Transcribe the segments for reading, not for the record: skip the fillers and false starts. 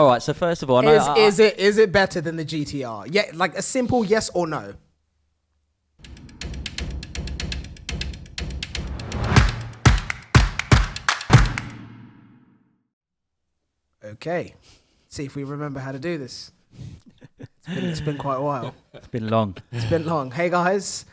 All right, so first of all, is it better than the GTR? Yeah, like a simple yes or no. Okay, see if we remember how to do this. It's been quite a while. It's been long. It's been long. Hey guys,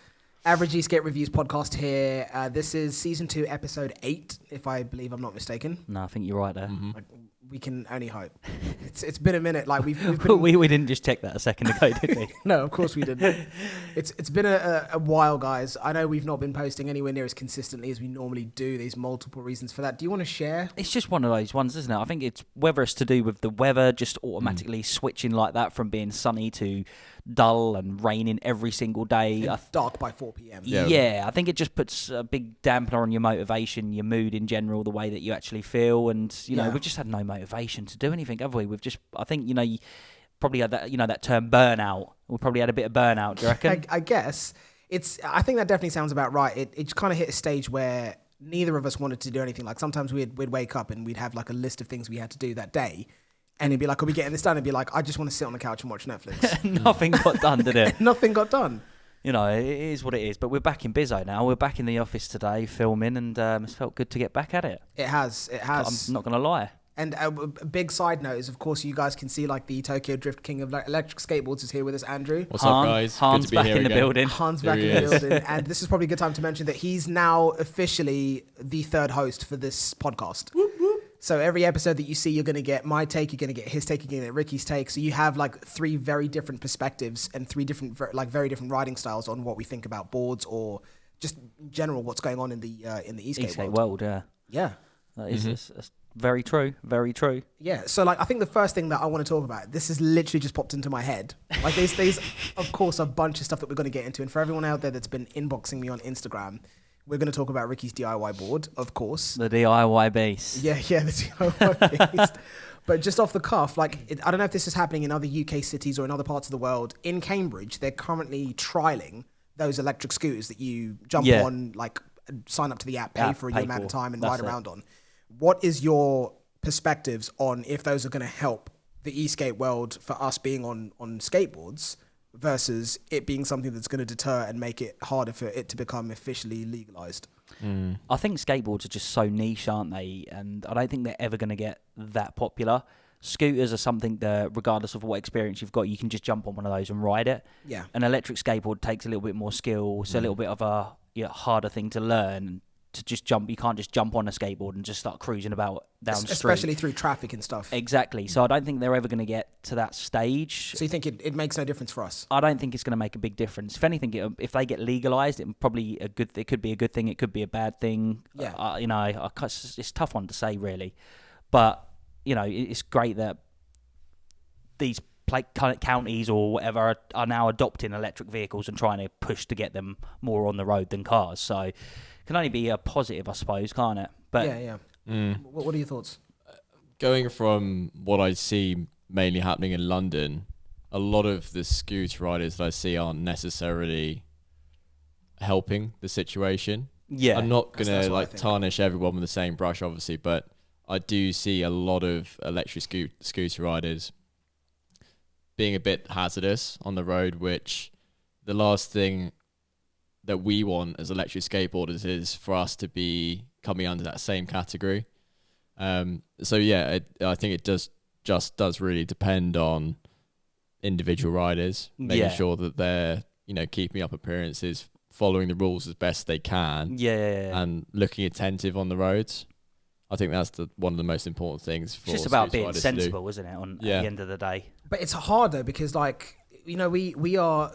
Average Eskate Reviews podcast here. This is season 2, episode 8, if I believe I'm not mistaken. No, I think you're right there. Like, we can only hope. It's been a minute. Like we've been... we didn't just check that a second ago, did we? No, of course we didn't. It's been a while, guys. I know we've not been posting anywhere near as consistently as we normally do. There's multiple reasons for that. Do you want to share? It's just one of those ones, isn't it? I think it's whether it's to do with the weather, just automatically switching like that from being sunny to dull and raining every single day. And dark by 4 p.m. Yeah, I think it just puts a big dampener on your motivation, your mood in general, the way that you actually feel. And, you know, we've just had no motivation to do anything, have we? We've just, I think, you know, you probably had that, you know, that term burnout. We probably had a bit of burnout, do you reckon? I guess. I think that definitely sounds about right. It kind of hit a stage where neither of us wanted to do anything. Like sometimes we'd wake up and we'd have like a list of things we had to do that day. And it'd be like, are we getting this done? It'd be like, I just want to sit on the couch and watch Netflix. Nothing got done, did it? Nothing got done. You know, it is what it is. But we're back in Bizzo now. We're back in the office today filming, and it's felt good to get back at it. It has. I'm not going to lie. And a big side note is, of course, you guys can see like the Tokyo Drift King of electric skateboards is here with us, Andrew. What's up, guys? Hans back in the building. Hans back in the building. And this is probably a good time to mention that he's now officially the third host for this podcast. Whoop, whoop. So every episode that you see, you're going to get my take, you're going to get his take, you're going to get Ricky's take. So you have like 3 very different perspectives and 3 different, like very different riding styles on what we think about boards or just in general what's going on in the e-skate world. Yeah. That is that's very true. Very true. Yeah. So like, I think the first thing that I want to talk about, this has literally just popped into my head. Like there's of course a bunch of stuff that we're going to get into. And for everyone out there that's been inboxing me on Instagram, we're going to talk about Ricky's DIY board, of course. The DIY beast. Yeah, the DIY beast. But just off the cuff, like, I don't know if this is happening in other UK cities or in other parts of the world. In Cambridge, they're currently trialing those electric scooters that you jump on, like, sign up to the app, pay for a amount of time and ride around on. What is your perspectives on if those are going to help the e-skate world for us being on skateboards versus it being something that's going to deter and make it harder for it to become officially legalized? I think skateboards are just so niche, aren't they? And I don't think they're ever going to get that popular. Scooters are something that, regardless of what experience you've got, you can just jump on one of those and ride it. Yeah. An electric skateboard takes a little bit more skill. It's a little bit of a harder thing to learn. To just jump, you can't just jump on a skateboard and just start cruising about down the street. Especially through traffic and stuff. Exactly. So I don't think they're ever going to get to that stage. So you think it makes no difference for us? I don't think it's going to make a big difference. If anything, if they get legalized, it could be a good thing. It could be a bad thing. Yeah. You know, it's a tough one to say really, but you know, it's great that these counties or whatever are now adopting electric vehicles and trying to push to get them more on the road than cars. So can only be a positive, I suppose, can't it? But What are your thoughts? Going from what I see mainly happening in London, a lot of the scooter riders that I see aren't necessarily helping the situation. Yeah, I'm not gonna like tarnish everyone with the same brush, obviously, but I do see a lot of electric scooter riders being a bit hazardous on the road, which the last thing that we want as electric skateboarders is for us to be coming under that same category. So yeah, I think it does really depend on individual riders, making sure that they're, you know, keeping up appearances, following the rules as best they can, and looking attentive on the roads. I think that's one of the most important things. For it's just about being sensible, isn't it? At the end of the day. But it's hard though, because like, you know, we are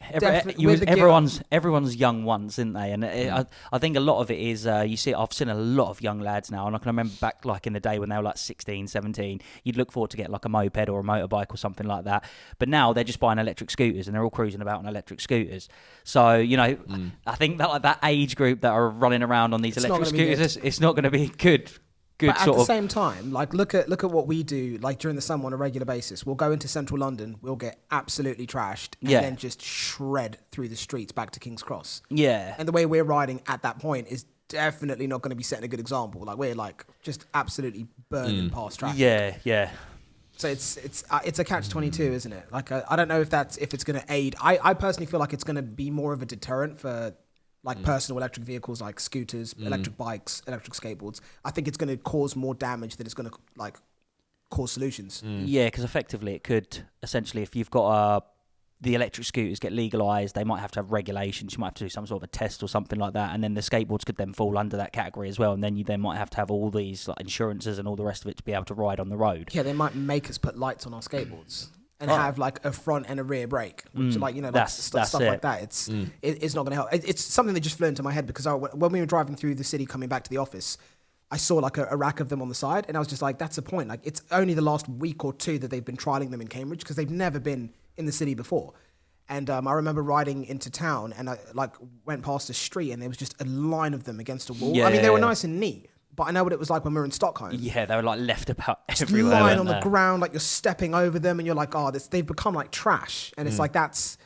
everyone's young ones, isn't they? And I think a lot of it is I've seen a lot of young lads now, and I can remember back like in the day when they were like 16, 17, you'd look forward to get like a moped or a motorbike or something like that. But now they're just buying electric scooters and they're all cruising about on electric scooters. So, you know, I think that like that age group that are running around on these electric scooters, it's not going to be good. But at the same time, like look at what we do like during the summer on a regular basis. We'll go into central London, we'll get absolutely trashed, and then just shred through the streets back to King's Cross. Yeah. And the way we're riding at that point is definitely not going to be setting a good example. Like we're like just absolutely burning past traffic. Yeah. So it's a catch-22, isn't it? Like I don't know if it's going to aid. I personally feel like it's going to be more of a deterrent for like personal electric vehicles, like scooters, electric bikes, electric skateboards. I think it's going to cause more damage than it's going to like cause solutions. Yeah, because effectively it could essentially, if you've got the electric scooters get legalised, they might have to have regulations. You might have to do some sort of a test or something like that, and then the skateboards could then fall under that category as well. And then you then might have to have all these like insurances and all the rest of it to be able to ride on the road. Yeah, they might make us put lights on our skateboards and have like a front and a rear brake, which like like stuff like that. It's not going to help. It's something that just flew into my head because when we were driving through the city coming back to the office, I saw like a rack of them on the side, and I was just like, that's the point. Like, it's only the last week or two that they've been trialing them in Cambridge because they've never been in the city before. And I remember riding into town, and I like went past a street, and there was just a line of them against a wall. I mean, they were nice and neat, but I know what it was like when we were in Stockholm. Yeah, they were like left about just everywhere. Lying on the ground, like you're stepping over them, and you're like, oh, they've become like trash, and it's like that's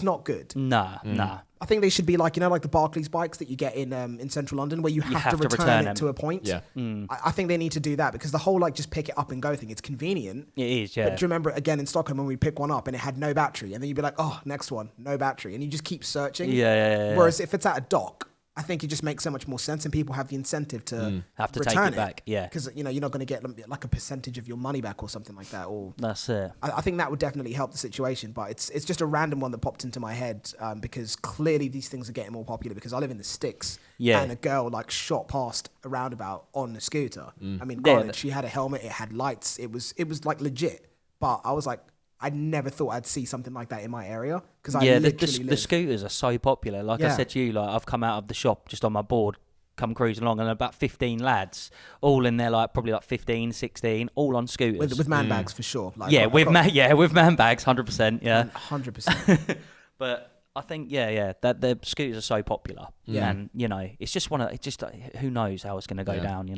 not good. Nah. I think they should be like, like the Barclays bikes that you get in central London, where you have to return it to a point. Yeah. I think they need to do that because the whole like just pick it up and go thing, it's convenient. It is, yeah. But do you remember again in Stockholm when we pick one up and it had no battery, and then you'd be like, oh, next one, no battery, and you just keep searching. Yeah. Whereas if it's at a dock, I think it just makes so much more sense, and people have the incentive to have to return take it back. Yeah, because you're not going to get like a percentage of your money back or something like that. Or that's it. I think that would definitely help the situation, but it's just a random one that popped into my head because clearly these things are getting more popular. Because I live in the sticks, and a girl like shot past a roundabout on a scooter. I mean, granted, she had a helmet, it had lights, it was like legit. But I was like, I never thought I'd see something like that in my area because the scooters are so popular. Like I said to you, like I've come out of the shop just on my board, come cruising along, and about 15 lads, all in there, like probably like 15, 16, all on scooters with man bags for sure. Like, with man bags, 100%. Yeah, 100%. But I think that the scooters are so popular, and it's just who knows how it's going to go down.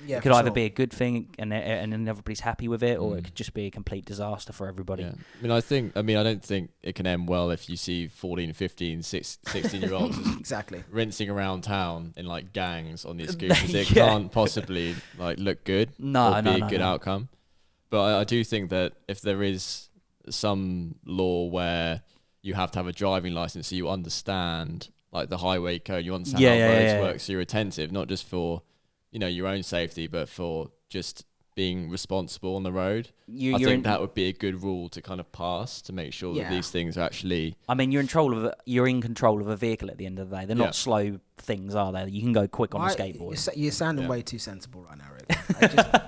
It could either be a good thing and everybody's happy with it, or it could just be a complete disaster for everybody. Yeah. I don't think it can end well if you see 14, 15, 16-year-olds exactly rinsing around town in like gangs on these scooters. It can't possibly like look good or be a good outcome. But I do think that if there is some law where you have to have a driving license, so you understand like the highway code, you understand how roads work, so you're attentive, not just for your own safety, but for just being responsible on the road. I think that would be a good rule to kind of pass to make sure that these things are actually. I mean, you're in control of a vehicle at the end of the day. They're not slow things, are they? You can go quick on a skateboard. You're sounding way too sensible right now, Rick.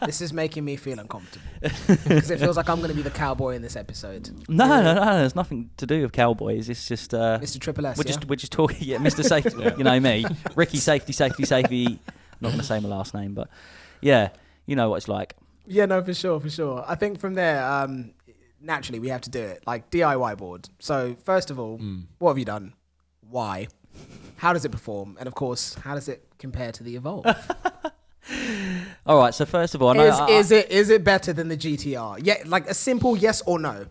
This is making me feel uncomfortable because it feels like I'm going to be the cowboy in this episode. No, there's nothing to do with cowboys. It's just Mr. Triple S. We're just talking. Yeah, Mr. Safety. You know me, Ricky. Safety. I'm not going to say my last name, but yeah, you know what it's like. Yeah, no, for sure. I think from there, naturally we have to do it like DIY board. So first of all, what have you done? Why? How does it perform? And of course, how does it compare to the Evolve? All right. So first of all, is it better than the GTR? Yeah, like a simple yes or no.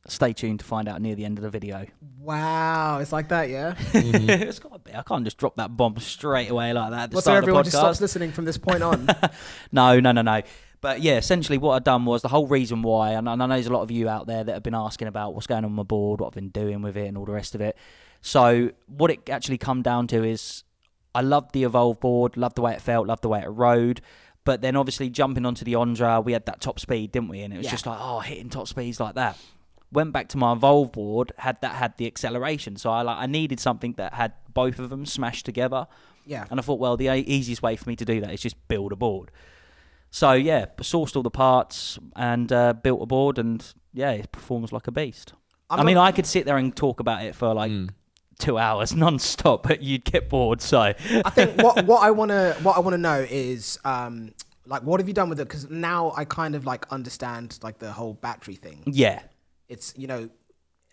Stay tuned to find out near the end of the video. Wow, it's like that, yeah? It's got to be. I can't just drop that bomb straight away like that. So everyone just stops listening from this point on? No. But yeah, essentially what I've done was the whole reason why, and I know there's a lot of you out there that have been asking about what's going on my board, what I've been doing with it and all the rest of it. So what it actually come down to is I loved the Evolve board, loved the way it felt, loved the way it rode. But then obviously jumping onto the Ondra, we had that top speed, didn't we? And it was just like, hitting top speeds like that. Went back to my Evolve board, had the acceleration. So I needed something that had both of them smashed together. Yeah. And I thought, well, the easiest way for me to do that is just build a board. So yeah, sourced all the parts and built a board, and yeah, it performs like a beast. I could sit there and talk about it for like 2 hours non-stop, but you'd get bored. So I think what I want to know is like, what have you done with it? Because now I kind of like understand like the whole battery thing. Yeah. It's,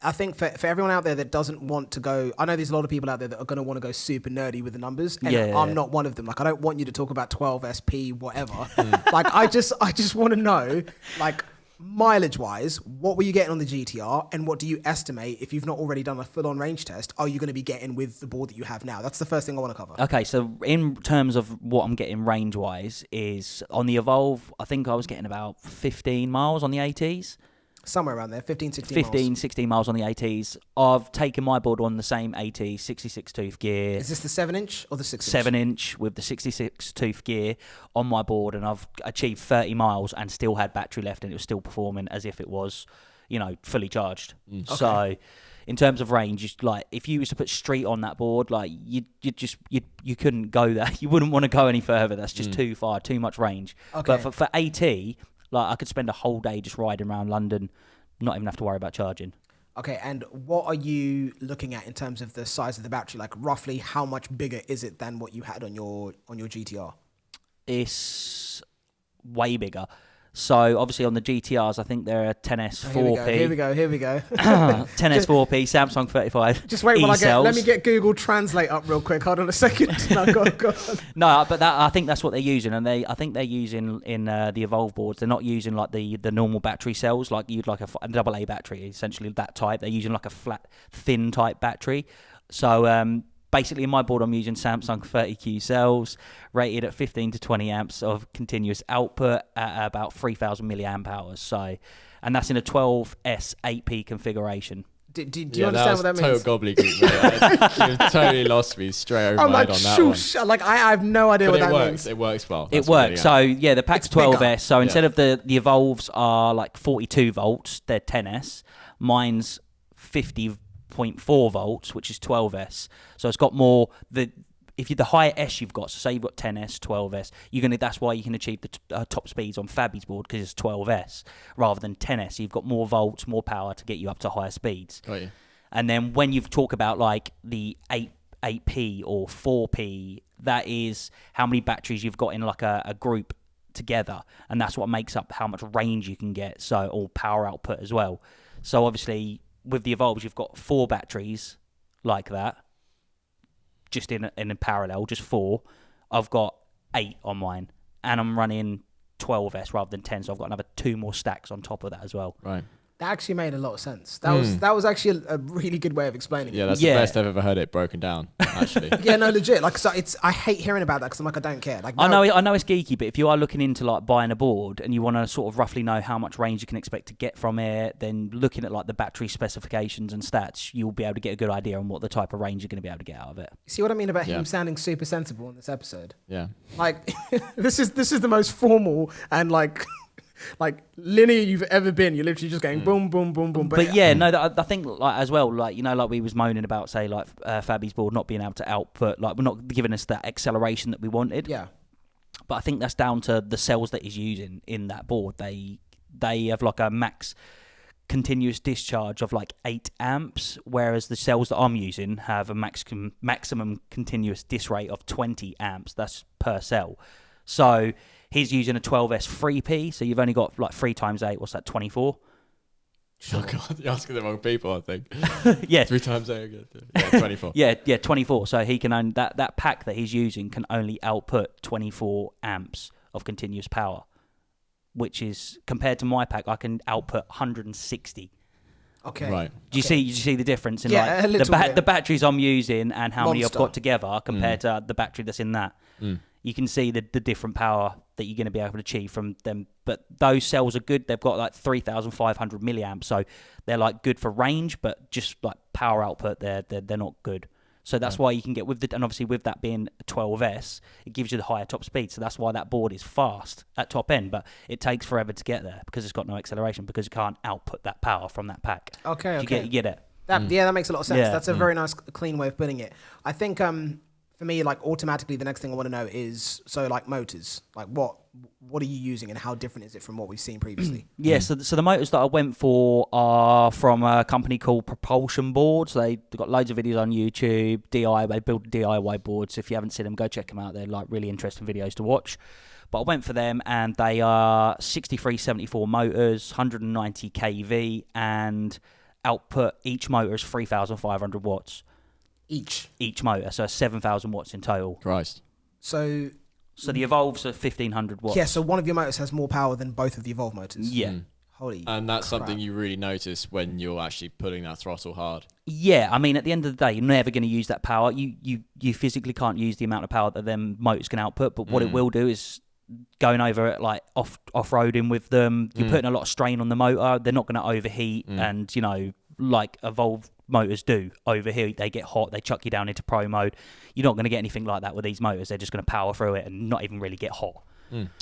I think for everyone out there that doesn't want to go, I know there's a lot of people out there that are going to want to go super nerdy with the numbers, and I'm not one of them. Like, I don't want you to talk about 12 SP, whatever. Like, I just want to know, like, mileage-wise, what were you getting on the GTR, and what do you estimate, if you've not already done a full-on range test, are you going to be getting with the board that you have now? That's the first thing I want to cover. Okay, so in terms of what I'm getting range-wise is on the Evolve, I think I was getting about 15 miles on the ATs. Somewhere around there, 15, 16 15, miles. 16 miles on the ATs. I've taken my board on the same AT, 66 tooth gear. Is this the 7-inch or the 6-inch? 7-inch with the 66 tooth gear on my board, and I've achieved 30 miles and still had battery left, and it was still performing as if it was, fully charged. Okay. So in terms of range, just like if you was to put street on that board, like you couldn't go there. You wouldn't want to go any further. That's just too far, too much range. Okay. But for AT, like I could spend a whole day just riding around London, not even have to worry about charging. Okay, and what are you looking at in terms of the size of the battery? Like roughly how much bigger is it than what you had on your GTR? It's way bigger. So obviously on the GTRs, I think they're a 10S 4P. Here we go. 10S 4P, Samsung 35. Just wait while E-cells. let me get Google Translate up real quick. Hold on a second. No, go on. No, but I think that's what they're using, and I think they're using in the Evolve boards. They're not using like the normal battery cells, like you'd like a AA battery, essentially that type. They're using like a flat, thin type battery. So basically, in my board, I'm using Samsung 30Q cells, rated at 15 to 20 amps of continuous output at about 3,000 milliamp hours. So, and that's in a 12S 8P configuration. Do you understand what that means? Total gobbledygook, mate. You totally lost me straight over I'm my like, head on that one. Like I have no idea But what that works. means. It works well. It works. So yeah, the pack's It's bigger. 12S. So instead of the Evolves are like 42 volts, they're 10S. Mine's 50.4 volts, which is 12S. So it's got more the higher S you've got, so say you've got 10S, 12S, that's why you can achieve the top speeds on Fabi's board, because it's 12S rather than 10S. You've got more volts, more power to get you up to higher speeds. Got you. And then when you talk about like the 8P or 4P, that is how many batteries you've got in like a group together, and that's what makes up how much range you can get, so or power output as well. So obviously with the Evolves, you've got 4 batteries like that, just in parallel, just 4. I've got 8 on mine, and I'm running 12S rather than 10, so I've got another 2 more stacks on top of that as well. Right. That actually made a lot of sense. That was actually a really good way of explaining it. Yeah, that's the best I've ever heard it broken down, actually. Yeah, no, legit. Like, so I hate hearing about that because I'm like, I don't care. Like, no. I know it's geeky, but if you are looking into like buying a board and you want to sort of roughly know how much range you can expect to get from it, then looking at like the battery specifications and stats, you'll be able to get a good idea on what the type of range you're going to be able to get out of it. See what I mean about him sounding super sensible in this episode? Yeah. Like, this is the most formal and like linear you've ever been. You're literally just going boom, boom, boom, boom. But yeah, no, I think like as well, like like we was moaning about, say like Fabi's board not being able to output, like we're not giving us that acceleration that we wanted. Yeah. But I think that's down to the cells that he's using in that board. They have like a max continuous discharge of like 8 amps, whereas the cells that I'm using have a maximum continuous dis rate of 20 amps. That's per cell. So he's using a 12S 3P, so you've only got like 3 times 8. What's that, 24? Sure. Oh God, you're asking the wrong people, I think. Yeah. 3 times 8, yeah, 24. yeah, 24. So he can only, that pack that he's using can only output 24 amps of continuous power, which is, compared to my pack, I can output 160. Okay. Right. Do you see the difference in Yeah, a like little bit. the batteries I'm using and how many I've Monster. got together compared to the battery that's in that? You can see the different power that you're going to be able to achieve from them. But those cells are good. They've got like 3,500 milliamps, so they're like good for range, but just like power output, they're not good. So that's why you can get and obviously with that being a 12S, it gives you the higher top speed. So that's why that board is fast at top end, but it takes forever to get there because it's got no acceleration, because you can't output that power from that pack. Okay. You get it. Yeah, that makes a lot of sense. Yeah. That's a very nice, clean way of putting it. I think for me, like automatically, the next thing I want to know is, so like motors, like what are you using and how different is it from what we've seen previously? Yeah, so the motors that I went for are from a company called Propulsion Boards. They've got loads of videos on YouTube. They build DIY boards. If you haven't seen them, go check them out. They're like really interesting videos to watch. But I went for them, and they are 6374 motors, 190 kV, and output each motor is 3,500 watts. Each motor, so 7,000 watts in total. Christ. So the Evolves are 1,500 watts. yeah, so one of your motors has more power than both of the Evolve motors. Yeah. Holy And that's crap. something you really notice when you're actually pulling that throttle hard. Yeah, I mean, at the end of the day, you're never going to use that power. You physically can't use the amount of power that them motors can output. But what it will do is going over it like off-roading with them. You're putting a lot of strain on the motor. They're not going to overheat, and like evolved motors do overheat. They get hot. They chuck you down into pro mode. You're not going to get anything like that with these motors. They're just going to power through it and not even really get hot.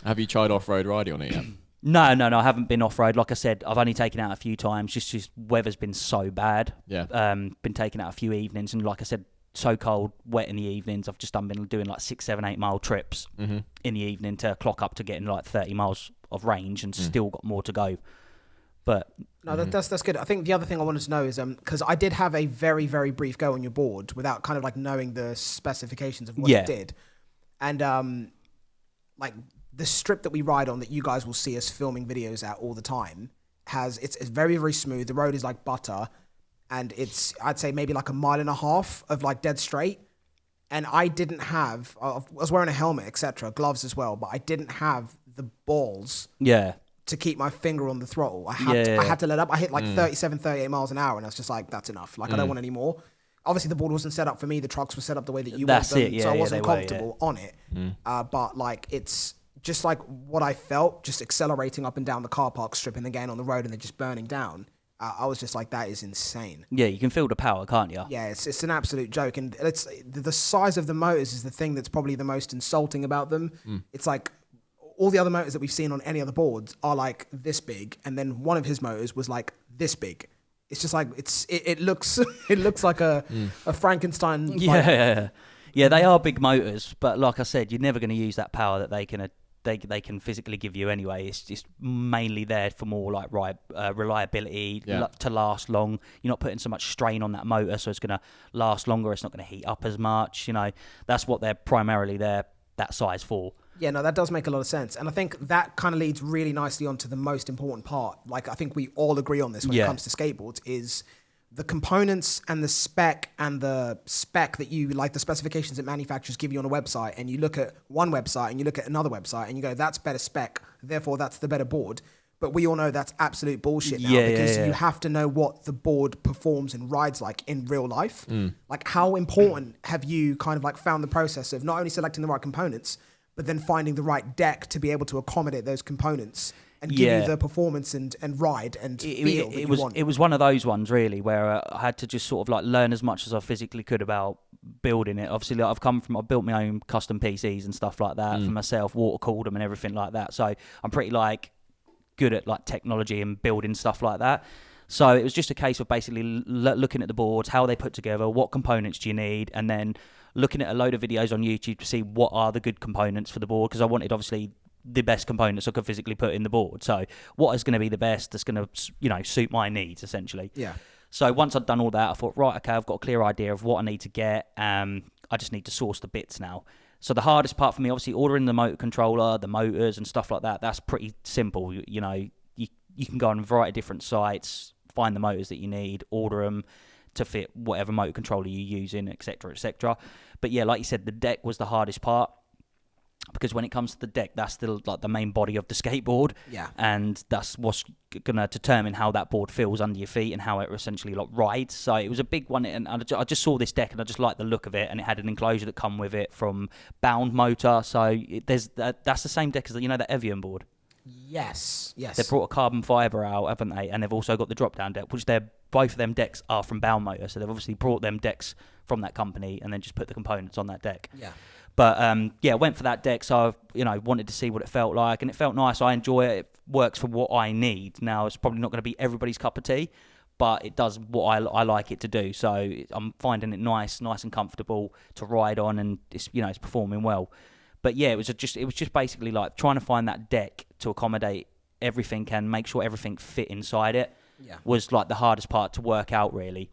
Have you tried off-road riding on it yet? No, I haven't been off-road. Like I said, I've only taken out a few times. Just weather's been so bad. Yeah. Been taking out a few evenings, and like I said, so cold, wet in the evenings. I've just been doing like 6, 7, 8 mile trips in the evening to clock up to getting like 30 miles of range, and still got more to go. But no, that's good. I think the other thing I wanted to know is because I did have a very, very brief go on your board without kind of like knowing the specifications of what it did, and like the strip that we ride on that you guys will see us filming videos at all the time it's very, very smooth. The road is like butter, and it's, I'd say maybe like 1.5 miles of like dead straight. And I didn't have, I was wearing a helmet, etc., gloves as well, but I didn't have the balls to keep my finger on the throttle. I had to let up. I hit like 37, 38 miles an hour, and I was just like, that's enough. Like, I don't want any more. Obviously, the board wasn't set up for me. The trucks were set up the way that you want them, so I wasn't comfortable on it. But like, it's just like what I felt, just accelerating up and down the car park strip and then getting on the road and then just burning down. I was just like, that is insane. yeah, you can feel the power, can't you? Yeah, it's an absolute joke. And it's the size of the motors is the thing that's probably the most insulting about them. It's like all the other motors that we've seen on any other boards are like this big, and then one of his motors was like this big. It's just like it looks it looks like a Frankenstein. Yeah, they are big motors, but like I said, you're never going to use that power that they can physically give you anyway. It's just mainly there for more like reliability, to last long. You're not putting so much strain on that motor, so it's going to last longer. It's not going to heat up as much. That's what they're primarily there that size for. Yeah, no, that does make a lot of sense. And I think that kind of leads really nicely onto the most important part. Like, I think we all agree on this when it comes to skateboards, is the components and the spec that you, like the specifications that manufacturers give you on a website, and you look at one website and you look at another website and you go, that's better spec, therefore that's the better board. But we all know that's absolute bullshit now, because you have to know what the board performs and rides like in real life. Like, how important have you kind of like found the process of not only selecting the right components, but then finding the right deck to be able to accommodate those components and give you the performance and ride and feel that you want? It was one of those ones really where I had to just sort of like learn as much as I physically could about building it. Obviously, like, I've built my own custom PCs and stuff like that for myself, water cooled them and everything like that. So I'm pretty like good at like technology and building stuff like that. So it was just a case of basically looking at the boards, how they put together, what components do you need, and then looking at a load of videos on YouTube to see what are the good components for the board, because I wanted obviously the best components I could physically put in the board. So what is going to be the best that's going to suit my needs essentially. Yeah. So once I'd done all that, I thought, right, okay, I've got a clear idea of what I need to get. I just need to source the bits now. So the hardest part for me, obviously, ordering the motor controller, the motors and stuff like that, that's pretty simple. You can go on a variety of different sites, find the motors that you need, order them to fit whatever motor controller you're using, etc., etc. But yeah, like you said, the deck was the hardest part, because when it comes to the deck, that's still like the main body of the skateboard. Yeah. And that's what's going to determine how that board feels under your feet and how it essentially like rides. So it was a big one, and I just saw this deck and I just liked the look of it, and it had an enclosure that come with it from Bound Motor. So that's the same deck as the Evian board. Yes. They brought a carbon fibre out, haven't they? And they've also got the drop-down deck, which both of them decks are from Bound Motor. So they've obviously brought them decks from that company and then just put the components on that deck. Yeah. But went for that deck. So I wanted to see what it felt like, and it felt nice. I enjoy it. It works for what I need. Now it's probably not going to be everybody's cup of tea, but it does what I like it to do. So I'm finding it nice and comfortable to ride on, and it's performing well. But yeah, it was just basically like trying to find that deck to accommodate everything and make sure everything fit inside it. Yeah. Was like the hardest part to work out, really.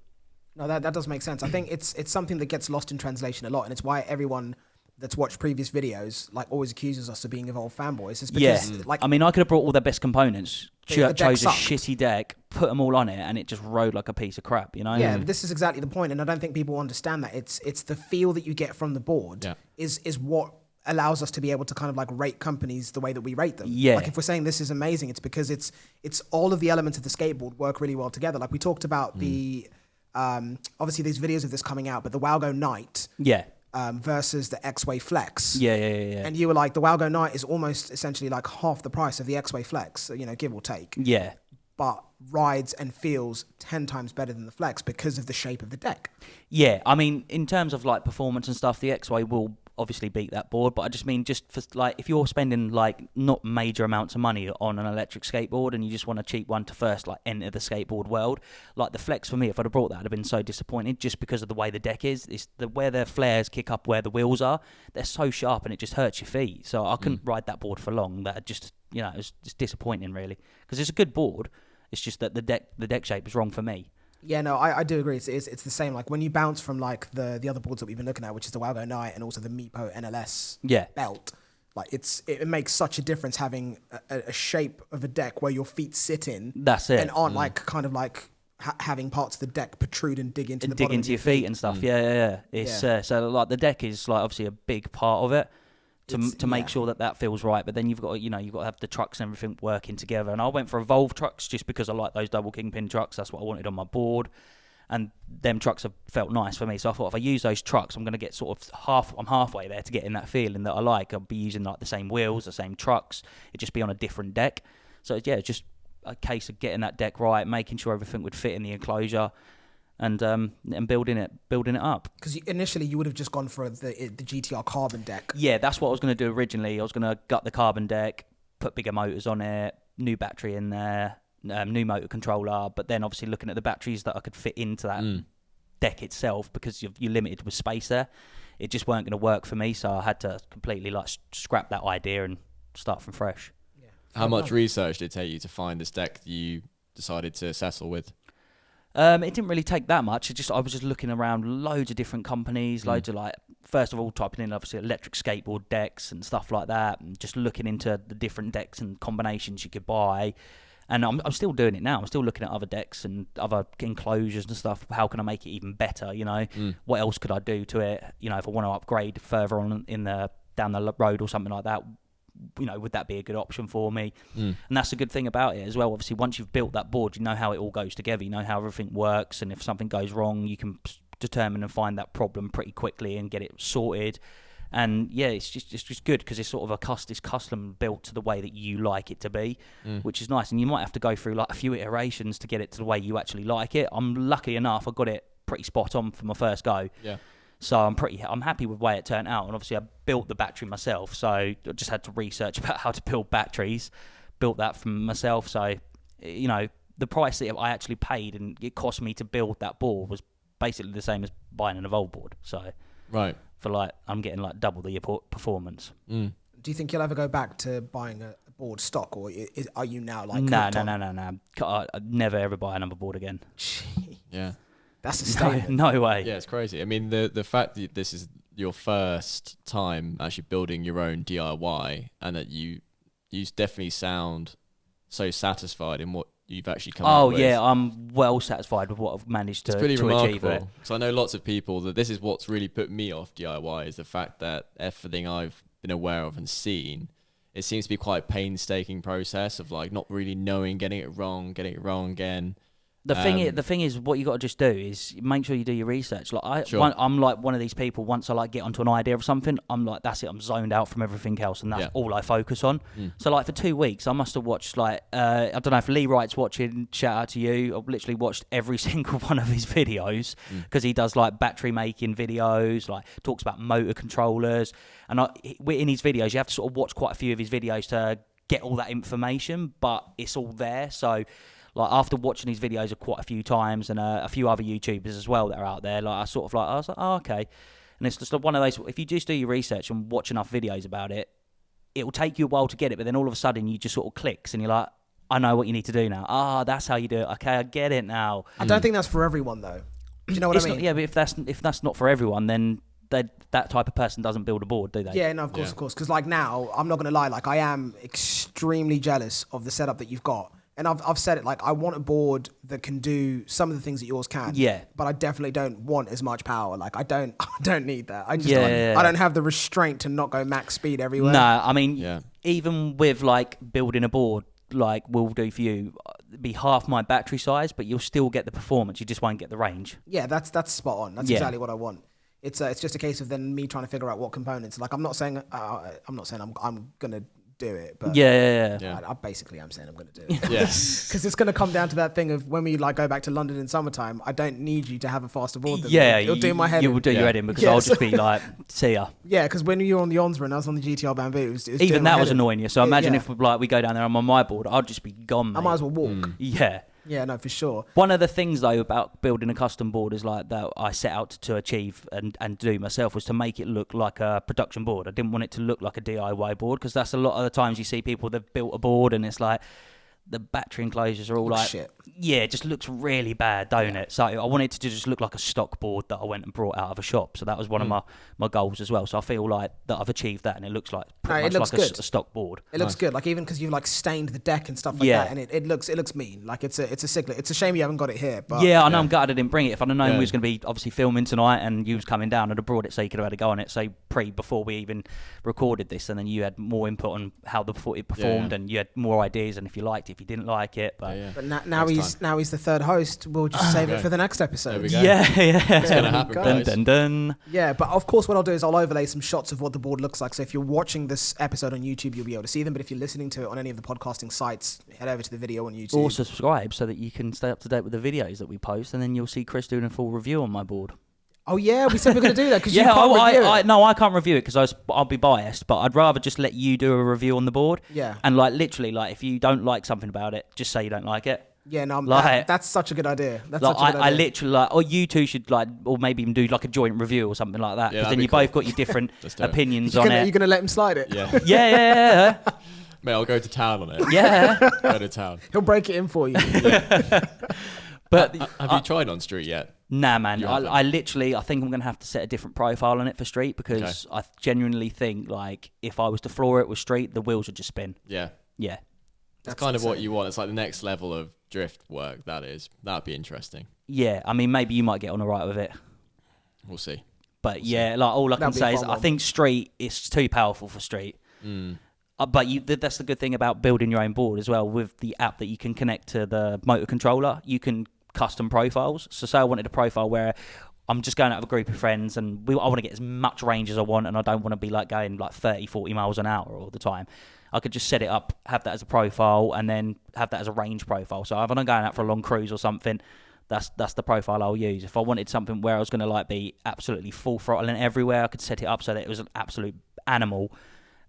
No, that does make sense. I think it's something that gets lost in translation a lot, and it's why everyone that's watched previous videos like always accuses us of being Evolve fanboys. It's because like, I mean, I could have brought all their best components, the deck chose a sucked. shitty deck, put them all on it, and it just rode like a piece of crap. Yeah, but this is exactly the point, and I don't think people understand that. It's the feel that you get from the board is what allows us to be able to kind of like rate companies the way that we rate them. Yeah. Like if we're saying this is amazing, it's because it's all of the elements of the skateboard work really well together. Like we talked about the obviously there's videos of this coming out, but the Walgo Night versus the X-Way Flex. Yeah. And you were like, the Walgo Night is almost essentially like half the price of the X-Way Flex, you know, give or take. Yeah. But rides and feels 10 times better than the Flex because of the shape of the deck. Yeah, I mean, in terms of like performance and stuff, the X-Way will obviously beat that board, but I just mean just for like if you're spending like not major amounts of money on an electric skateboard and you just want a cheap one to first like enter the skateboard world, like the Flex for me, if I'd have brought that, I'd have been so disappointed just because of the way the deck is. It's where the flares kick up where the wheels are, they're so sharp and it just hurts your feet. So I couldn't ride that board for long. That just, you know, it was just disappointing really, because it's a good board. It's just that the deck shape is wrong for me. Yeah, no, I do agree. It's the same. Like when you bounce from like the other boards that we've been looking at, which is the Walgo Night and also the Meepo NLS belt, like it makes such a difference having a shape of a deck where your feet sit in. That's it. And aren't like kind of like having parts of the deck protrude and dig into your feet and stuff. Yeah. It's so like the deck is like obviously a big part of it. To make sure that feels right, but then you've got to have the trucks and everything working together. And I went for Evolve trucks just because I like those double kingpin trucks. That's what I wanted on my board, and them trucks have felt nice for me. So I thought if I use those trucks, I'm going to get sort of I'm halfway there to getting that feeling that I like. I'll be using like the same wheels, the same trucks. It'd just be on a different deck. So yeah, it's just a case of getting that deck right, making sure everything would fit in the enclosure. And building it up. Because initially you would have just gone for the GTR carbon deck. Yeah, that's what I was going to do originally. I was going to gut the carbon deck, put bigger motors on it, new battery in there, new motor controller. But then obviously looking at the batteries that I could fit into that deck itself, because you're limited with space there, it just weren't going to work for me. So I had to completely like scrap that idea and start from fresh. Yeah. How much research did it take you to find this deck that you decided to settle with? It didn't really take that much. I was just looking around loads of different companies, loads of like, first of all, typing in obviously electric skateboard decks and stuff like that, and just looking into the different decks and combinations you could buy. And I'm still doing it now. I'm still looking at other decks and other enclosures and stuff. How can I make it even better? You know, what else could I do to it? You know, if I want to upgrade further on down the road or something like that, you know, would that be a good option for me? And that's a good thing about it as well. Obviously, once you've built that board, you know how it all goes together. You know how everything works, and if something goes wrong, you can determine and find that problem pretty quickly and get it sorted. And yeah, it's just good because it's sort of it's custom built to the way that you like it to be, which is nice. And you might have to go through like a few iterations to get it to the way you actually like it. I'm lucky enough; I got it pretty spot on for my first go. Yeah. So I'm happy with the way it turned out, and obviously I built the battery myself, so I just had to research about how to build batteries, built that from myself. So, you know, the price that I actually paid and it cost me to build that board was basically the same as buying an Evolve board. So, right, for like I'm getting like double the performance. Do you think you'll ever go back to buying a board stock, or are you now like No. I'd never ever buy another board again. Yeah. That's a statement. No way. Yeah, it's crazy. I mean, the fact that this is your first time actually building your own DIY, and that you definitely sound so satisfied in what you've actually come up with. Oh yeah, I'm well satisfied with what I've managed to achieve. It's pretty achieve it. remarkable. So I know lots of people that this is what's really put me off DIY, is the fact that everything I've been aware of and seen, it seems to be quite a painstaking process of like not really knowing, getting it wrong again. The thing is, what you got to just do is make sure you do your research. Like I'm like one of these people. Once I like get onto an idea of something, I'm like, that's it. I'm zoned out from everything else, and that's all I focus on. So like for 2 weeks, I must have watched like I don't know if Lee Wright's watching. Shout out to you. I've literally watched every single one of his videos because he does like battery making videos, like talks about motor controllers, and in his videos you have to sort of watch quite a few of his videos to get all that information, but it's all there. So. Like after watching these videos quite a few times, and a few other YouTubers as well that are out there, like I was like, oh okay, and it's just one of those. If you just do your research and watch enough videos about it, it will take you a while to get it, but then all of a sudden you just sort of clicks, and you're like, I know what you need to do now. That's how you do it. Okay, I get it now. I don't think that's for everyone though. Do you know what I mean? Yeah, but if that's not for everyone, then that type of person doesn't build a board, do they? Yeah, no, of course. Because like now, I'm not gonna lie, like I am extremely jealous of the setup that you've got. And I've said it, like, I want a board that can do some of the things that yours can. Yeah. But I definitely don't want as much power. Like, I don't need that. I just Yeah. I don't have the restraint to not go max speed everywhere. No, I mean, even with like building a board, like will do for you, be half my battery size, but you'll still get the performance. You just won't get the range. Yeah, that's spot on. That's exactly what I want. It's just a case of then me trying to figure out what components. Like, I'm not saying I'm gonna do it, but I basically am saying I'm gonna do it. Yes, because it's gonna come down to that thing of when we like go back to London in summertime. I don't need you to have a faster board than me. It'll do my head. You will do your head in because I'll just be like, see ya. Yeah, because when you were on the Onsra and I was on the GTR Bamboo, it was even that was annoying you. So imagine if we go down there, I'm on my board, I'd just be gone, mate. I might as well walk. Yeah. Yeah, no, for sure. One of the things though about building a custom board is like that I set out to achieve and do myself was to make it look like a production board. I didn't want it to look like a DIY board because that's a lot of the times you see people that built a board and it's like the battery enclosures are all like shit. Yeah, it just looks really bad, don't it? So I wanted it to just look like a stock board that I went and brought out of a shop. So that was one of my goals as well. So I feel like that I've achieved that and it looks like pretty much like a stock board. It looks good. Like even because you've like stained the deck and stuff like that, and it looks mean. Like it's a siglet. It's a shame you haven't got it here. But yeah, I know. I'm gutted I didn't bring it. If I'd have known we was going to be obviously filming tonight and you was coming down, I'd have brought it so you could have had a go on it. So before we even recorded this, and then you had more input on how it performed, and you had more ideas and if you liked it, if you didn't like it. But now he's the third host. We'll just save it for the next episode. There we go. Yeah, it's gonna happen, guys. Dun, dun, dun. Yeah, but of course, what I'll do is I'll overlay some shots of what the board looks like. So if you're watching this episode on YouTube, you'll be able to see them. But if you're listening to it on any of the podcasting sites, head over to the video on YouTube. Or subscribe so that you can stay up to date with the videos that we post, and then you'll see Chris doing a full review on my board. Oh yeah, we said we're going to do that because you can't review it. No, I can't review it because I'll be biased. But I'd rather just let you do a review on the board. Yeah. And like literally, like if you don't like something about it, just say you don't like it. Yeah, no, like, that's such a good idea. That's like, such a good idea. I literally like, or you two should like, or maybe even do like a joint review or something like that. Because then you both got your different opinions on it. You're going to let him slide it? Yeah. Yeah. Mate, I'll go to town on it. Yeah. Go to town. He'll break it in for you. But have you tried on street yet? Nah, man. I literally, I think I'm going to have to set a different profile on it for street because I genuinely think like if I was to floor it with street, the wheels would just spin. Yeah. Yeah. That's kind of what you want. It's like the next level of drift work. That'd be interesting. Yeah, I mean, maybe you might get on all right with it. We'll see. But like all I can say is I think street is too powerful for street. But that's the good thing about building your own board as well. With the app that you can connect to the motor controller, you can custom profiles. So say I wanted a profile where I'm just going out with a group of friends and I want to get as much range as I want and I don't want to be like going like 30, 40 miles an hour all the time. I could just set it up, have that as a profile, and then have that as a range profile. So if I'm going out for a long cruise or something, that's the profile I'll use. If I wanted something where I was going to like be absolutely full throttle and everywhere, I could set it up so that it was an absolute animal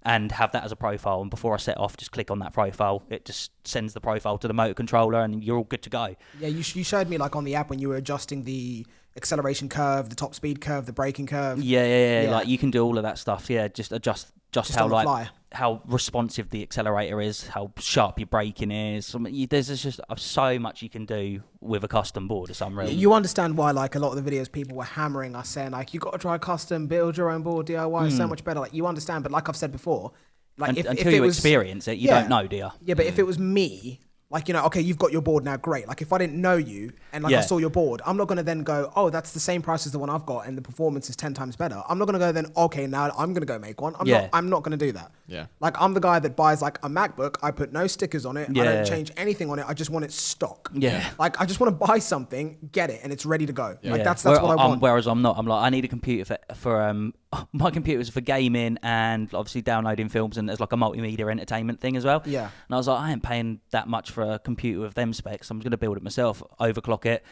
and have that as a profile. And before I set off, just click on that profile. It just sends the profile to the motor controller and you're all good to go. Yeah, you showed me like on the app when you were adjusting the acceleration curve, the top speed curve, the braking curve. Yeah. Like you can do all of that stuff. Yeah, just adjust how like fly. How responsive the accelerator is, how sharp your braking is. I mean, there's just so much you can do with a custom board. It's unreal. You understand why like a lot of the videos people were hammering us saying like you got to try custom, build your own board, DIY is so much better. Like you understand, but like I've said before, like until you experience it, you don't know, do you? Yeah, but if it was me, like, you know, okay, you've got your board now, great. Like, if I didn't know you and like I saw your board, I'm not going to then go, oh, that's the same price as the one I've got and the performance is 10 times better. I'm not going to go then, okay, now I'm going to go make one. I'm not going to do that. Yeah. Like, I'm the guy that buys like a MacBook. I put no stickers on it. I don't change anything on it. I just want it stock. Yeah. Like, I just want to buy something, get it, and it's ready to go. Yeah. Like, that's what I want. Whereas I'm not. I'm like, I need a computer for my computer's for gaming and obviously downloading films, and there's like a multimedia entertainment thing as well. Yeah. And I was like, I ain't paying that much for a computer with them specs. I'm just going to build it myself, overclock it,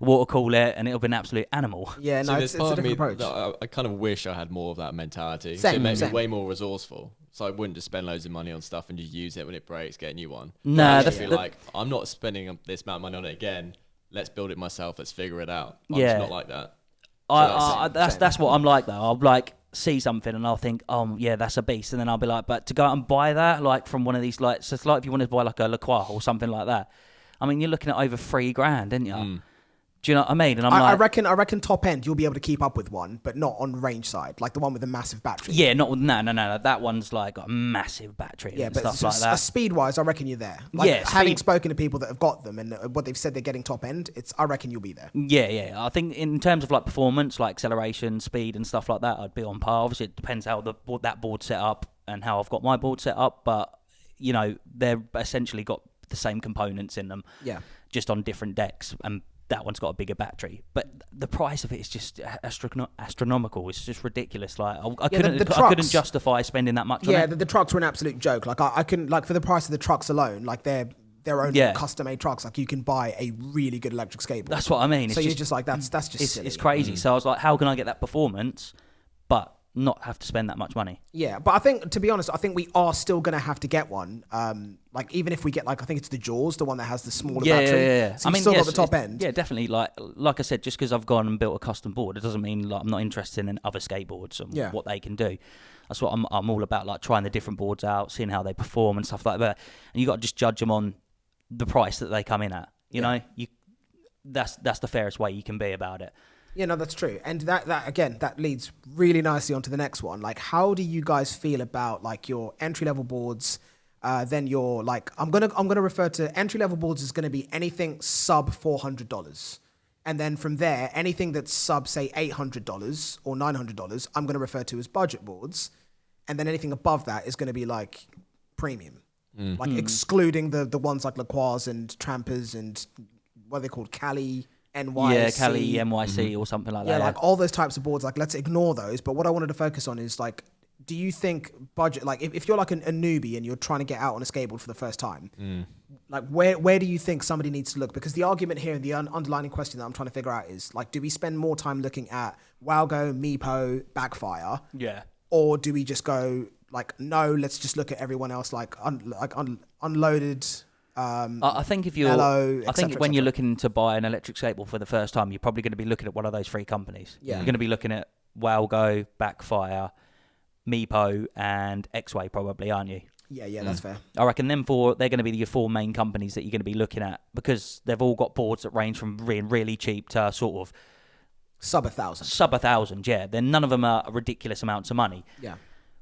water cool it, and it'll be an absolute animal. Yeah, no, it's a different approach. I kind of wish I had more of that mentality. Same, so it made same. me way more resourceful. So I wouldn't just spend loads of money on stuff and just use it when it breaks, get a new one. No, I feel like I'm not spending this amount of money on it again. Let's build it myself. Let's figure it out. I'm just not like that. So that's what I'm like though. I'll like see something and I'll think, oh yeah, that's a beast, and then I'll be like, but to go out and buy that like from one of these like, so it's like if you wanted to buy like a La Croix or something like that. I mean, you're looking at over $3,000, didn't you? Do you know what I mean? And I reckon top end you'll be able to keep up with one, but not on range side, like the one with the massive battery. Yeah, no. That one's like got a massive battery and stuff like that. Speed wise, I reckon you're there. Like, yeah, having spoken to people that have got them and what they've said they're getting top end, I reckon you'll be there. Yeah. I think in terms of like performance, like acceleration, speed, and stuff like that, I'd be on par. Obviously, it depends how that board's set up and how I've got my board set up, but you know they're essentially got the same components in them. Yeah. Just on different decks and. That one's got a bigger battery, but the price of it is just astronomical. It's just ridiculous. Like I couldn't justify spending that much. Yeah, on it. The trucks were an absolute joke. Like I couldn't, like for the price of the trucks alone, like their own custom-made trucks. Like you can buy a really good electric skateboard. That's what I mean. So you're just like that's just silly. It's crazy. So I was like, how can I get that performance, but not have to spend that much money? Yeah, but I think, to be honest, I think we are still going to have to get one. Like even if we get, like, I think it's the Jaws, the one that has the smaller battery. Yeah. So still got the top end. Yeah, definitely. Like I said, just because I've gone and built a custom board, it doesn't mean like I'm not interested in other skateboards and what they can do. That's what I'm all about, like trying the different boards out, seeing how they perform and stuff like that. And you got to just judge them on the price that they come in at. You know, that's the fairest way you can be about it. Yeah, no, that's true. And that leads really nicely onto the next one. Like, how do you guys feel about like your entry level boards? Then your like, I'm gonna refer to entry level boards as gonna be anything sub $400, and then from there, anything that's sub say $800 or $900, I'm gonna refer to as budget boards, and then anything above that is gonna be like premium, like excluding the ones like LaCroix and Trampers and what are they called, Cali. NYC. Yeah, Cali, NYC or something like that. Yeah, like all those types of boards, like let's ignore those. But what I wanted to focus on is like, do you think budget, like if you're like a newbie and you're trying to get out on a skateboard for the first time, like where do you think somebody needs to look? Because the argument here and the underlying question that I'm trying to figure out is like, do we spend more time looking at Walgo, Meepo, Backfire? Yeah. Or do we just go like, no, let's just look at everyone else, like unloaded. I think if you're, Mellow, I think when you're looking to buy an electric skateboard for the first time, you're probably going to be looking at one of those three companies. Yeah. You're going to be looking at Walgo, Backfire, Meepo, and X-Way probably, aren't you? Yeah, that's fair. I reckon they're going to be your four main companies that you're going to be looking at, because they've all got boards that range from really cheap to sort of sub $1,000. Sub $1,000, yeah. Then none of them are ridiculous amounts of money. Yeah.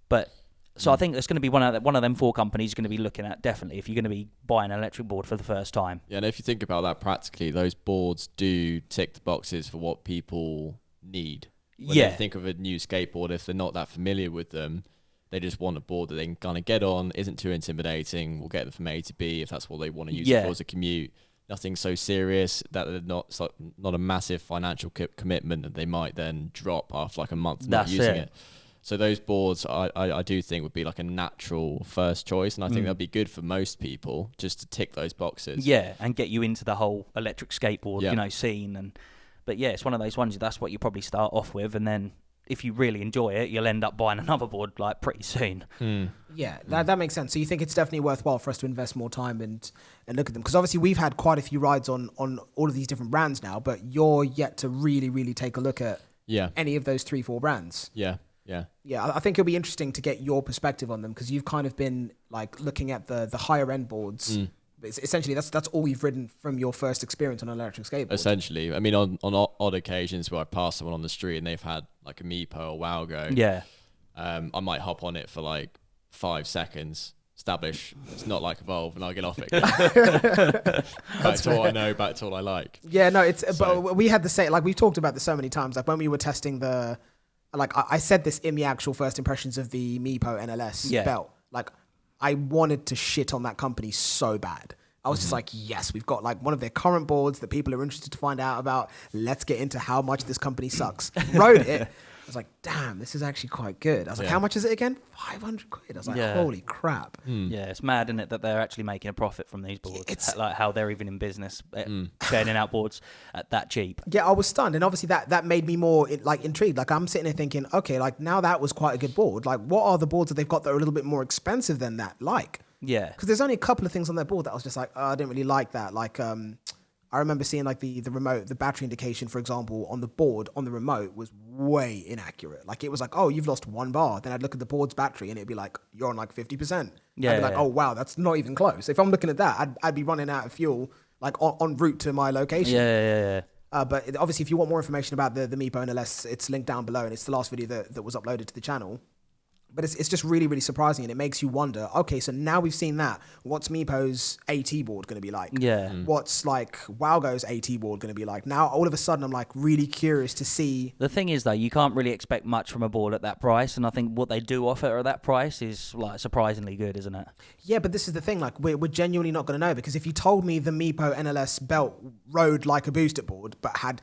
But so I think it's going to be one of them four companies you're going to be looking at, definitely, if you're going to be buying an electric board for the first time. Yeah, and if you think about that practically, those boards do tick the boxes for what people need. When they think of a new skateboard, if they're not that familiar with them, they just want a board that they can kind of get on, isn't too intimidating, will get them from A to B if that's what they want to use it for as a commute. Nothing so serious that they're not a massive financial commitment that they might then drop after like a month not using it. So those boards, I do think would be like a natural first choice, and I think that'd be good for most people just to tick those boxes. Yeah, and get you into the whole electric skateboard, scene. But yeah, it's one of those ones. That's what you probably start off with, and then if you really enjoy it, you'll end up buying another board like pretty soon. Yeah, that makes sense. So you think it's definitely worthwhile for us to invest more time and look at them, because obviously we've had quite a few rides on all of these different brands now, but you're yet to really take a look at any of those 3-4 brands. Yeah, I think it'll be interesting to get your perspective on them, because you've kind of been like looking at the higher end boards. But essentially, that's all you've ridden from your first experience on an electric skateboard. Essentially, I mean, on odd occasions where I pass someone on the street and they've had like a Meepo or Walgo, I might hop on it for like 5 seconds, establish it's not like Evolve, and I'll get off it. Back to what I know, back to what I like. Yeah, no, but we had the same, like we've talked about this so many times, like when we were testing like I said this in the actual first impressions of the Meepo NLS belt. Like I wanted to shit on that company so bad. I was just like, yes, we've got like one of their current boards that people are interested to find out about. Let's get into how much this company sucks. Rode it. I was like, damn, this is actually quite good. I was like, how much is it again? 500 quid. I was like, holy crap. Yeah, it's mad, isn't it, that they're actually making a profit from these boards. It's like how they're even in business, churning out boards at that cheap. Yeah, I was stunned. And obviously that made me more intrigued. Like I'm sitting there thinking, okay, like now that was quite a good board. Like what are the boards that they've got that are a little bit more expensive than that? Like, yeah. Because there's only a couple of things on their board that I was just like, oh, I didn't really like that. Like, I remember seeing like the remote, the battery indication, for example, on the board on the remote was way inaccurate. Like it was like, oh, you've lost 1 bar. Then I'd look at the board's battery and it'd be like, you're on like 50%. Yeah. I'd be like, oh wow, that's not even close. If I'm looking at that, I'd be running out of fuel like en route to my location. Yeah. But obviously, if you want more information about the Meepo NLS, it's linked down below, and it's the last video that was uploaded to the channel. But it's just really, really surprising, and it makes you wonder, okay, so now we've seen that. What's Meepo's AT board going to be like? Yeah. What's like Walgo's AT board going to be like? Now, all of a sudden, I'm like really curious to see. The thing is, though, you can't really expect much from a board at that price, and I think what they do offer at that price is like surprisingly good, isn't it? Yeah, but this is the thing, like we're genuinely not going to know, because if you told me the Meepo NLS belt rode like a booster board, but had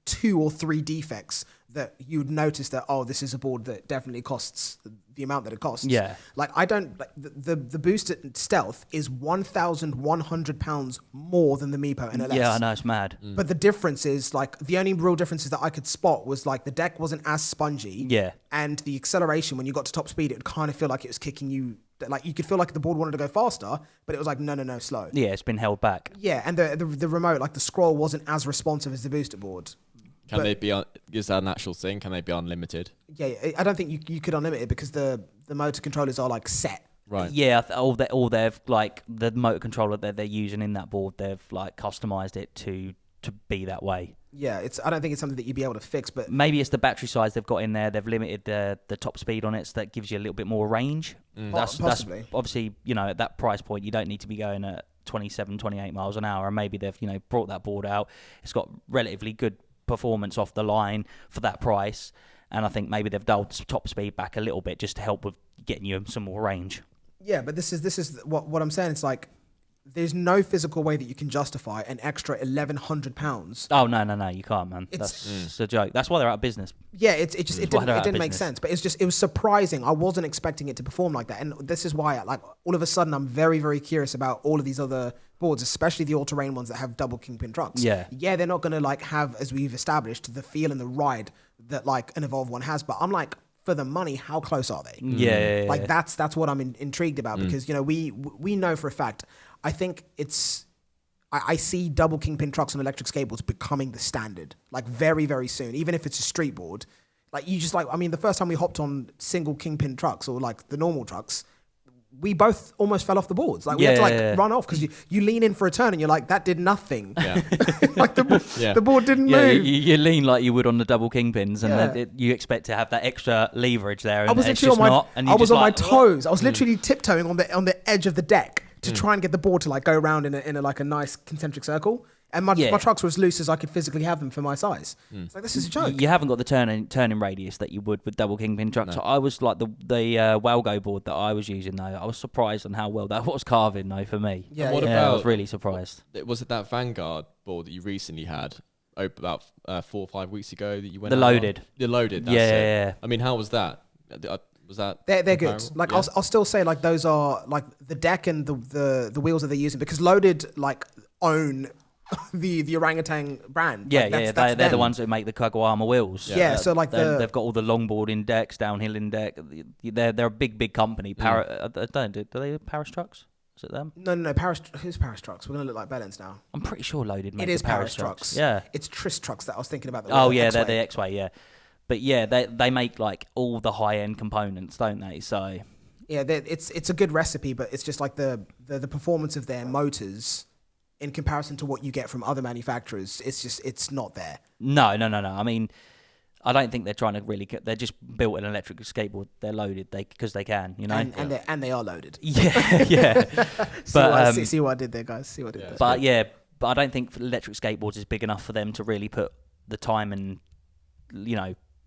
2 or 3 defects that you'd notice that, oh, this is a board that definitely costs the amount that it costs. Yeah. Like I don't, like the booster stealth is £1,100 more than the Meepo NLS. Yeah, I know, it's mad. But the difference is like, the only real differences that I could spot was like the deck wasn't as spongy. Yeah. And the acceleration, when you got to top speed, it would kind of feel like it was kicking you, like you could feel like the board wanted to go faster, but it was like, no, slow. Yeah, it's been held back. Yeah, and the remote, like the scroll wasn't as responsive as the booster board. Can they be? Is that an actual thing? Can they be unlimited? Yeah, I don't think you could unlimit it, because the motor controllers are like set. Right. Yeah, all they've like the motor controller that they're using in that board, they've like customized it to be that way. Yeah, I don't think it's something that you'd be able to fix, but Maybe it's the battery size they've got in there. They've limited the top speed on it, so that gives you a little bit more range. That's possibly. Obviously, at that price point, you don't need to be going at 27, 28 miles an hour. And maybe they've brought that board out. It's got relatively good performance off the line for that price, and I think maybe they've dialed top speed back a little bit just to help with getting you some more range. yeah, but this is what I'm saying. It's like there's no physical way that you can justify an extra £1,100. Oh no, you can't, man. That's a joke. That's why they're out of business. Yeah, it didn't make business. sense, but it was surprising. I wasn't expecting it to perform like that, and this is why like all of a sudden I'm very, very curious about all of these other boards, especially the all-terrain ones that have double kingpin trucks. Yeah, they're not going to like have, as we've established, the feel and the ride that like an Evolve one has, but I'm like, for the money, how close are they? Yeah. Like that's what I'm intrigued about, because we know for a fact. I think I see double kingpin trucks on electric skateboards becoming the standard, like very, very soon. Even if it's a street board, like you just the first time we hopped on single kingpin trucks or like the normal trucks, we both almost fell off the boards. Like we had to run off, because you lean in for a turn and you're like, that did nothing. Yeah. Like the board didn't move. You lean like you would on the double kingpins, and then you expect to have that extra leverage there. And I was it's literally just not. And I was on my like, toes. I was literally tiptoeing on the edge of the deck to try and get the board to like go around in a like a nice concentric circle. And my trucks were as loose as I could physically have them for my size. It's like, this is a joke. You haven't got the turning radius that you would with double kingpin trucks. No. So I was like the Walgo board that I was using though. I was surprised on how well that was carving though for me. Yeah. What about, I was really surprised. Was it that Vanguard board that you recently had about 4 or 5 weeks ago that you went? The loaded. The loaded. That's yeah. I mean, how was that? Was that? They're good. Like I'll still say like those are like the deck and the wheels that they're using, because Loaded like own the orangutan brand. Yeah, like, they're the ones who make the Kagawama wheels. Yeah, so like they've got all the longboard index, downhill index. They're a big company. Do they have Paris trucks? Is it them? No. Paris. Who's Paris Trucks? We're gonna look like Bellens now. I'm pretty sure Loaded makes it is the Paris trucks. Yeah, it's Tris Trucks that I was thinking about. Oh yeah, they're the X-Way. Yeah, but yeah, they make like all the high end components, don't they? So yeah, it's a good recipe, but it's just like the performance of their motors in comparison to what you get from other manufacturers, it's not there. No. I mean, I don't think they're trying to really. They're just built an electric skateboard. They're loaded, because they can, and they are loaded. Yeah. But see what I did there, guys. See what I did there. But but I don't think electric skateboards is big enough for them to really put the time and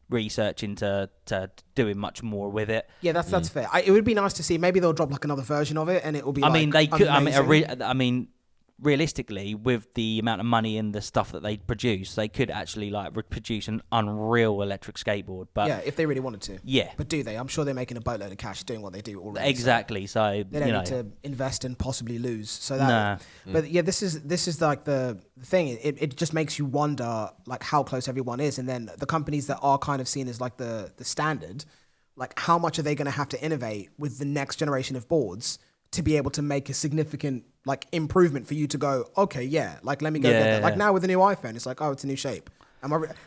research into doing much more with it. Yeah, that's fair. It would be nice to see. Maybe they'll drop like another version of it, and it will be. They could. Amazing. Realistically, with the amount of money and the stuff that they produce, they could actually produce an unreal electric skateboard. But yeah, if they really wanted to. Yeah. But do they? I'm sure they're making a boatload of cash doing what they do already. Exactly. So they don't need to invest and possibly lose. So that. But yeah, this is like the thing. It just makes you wonder like how close everyone is, and then the companies that are kind of seen as like the standard, like how much are they going to have to innovate with the next generation of boards to be able to make a significant like improvement for you to go, okay, yeah, like let me go get that. Like now with the new iPhone, it's like, oh, it's a new shape.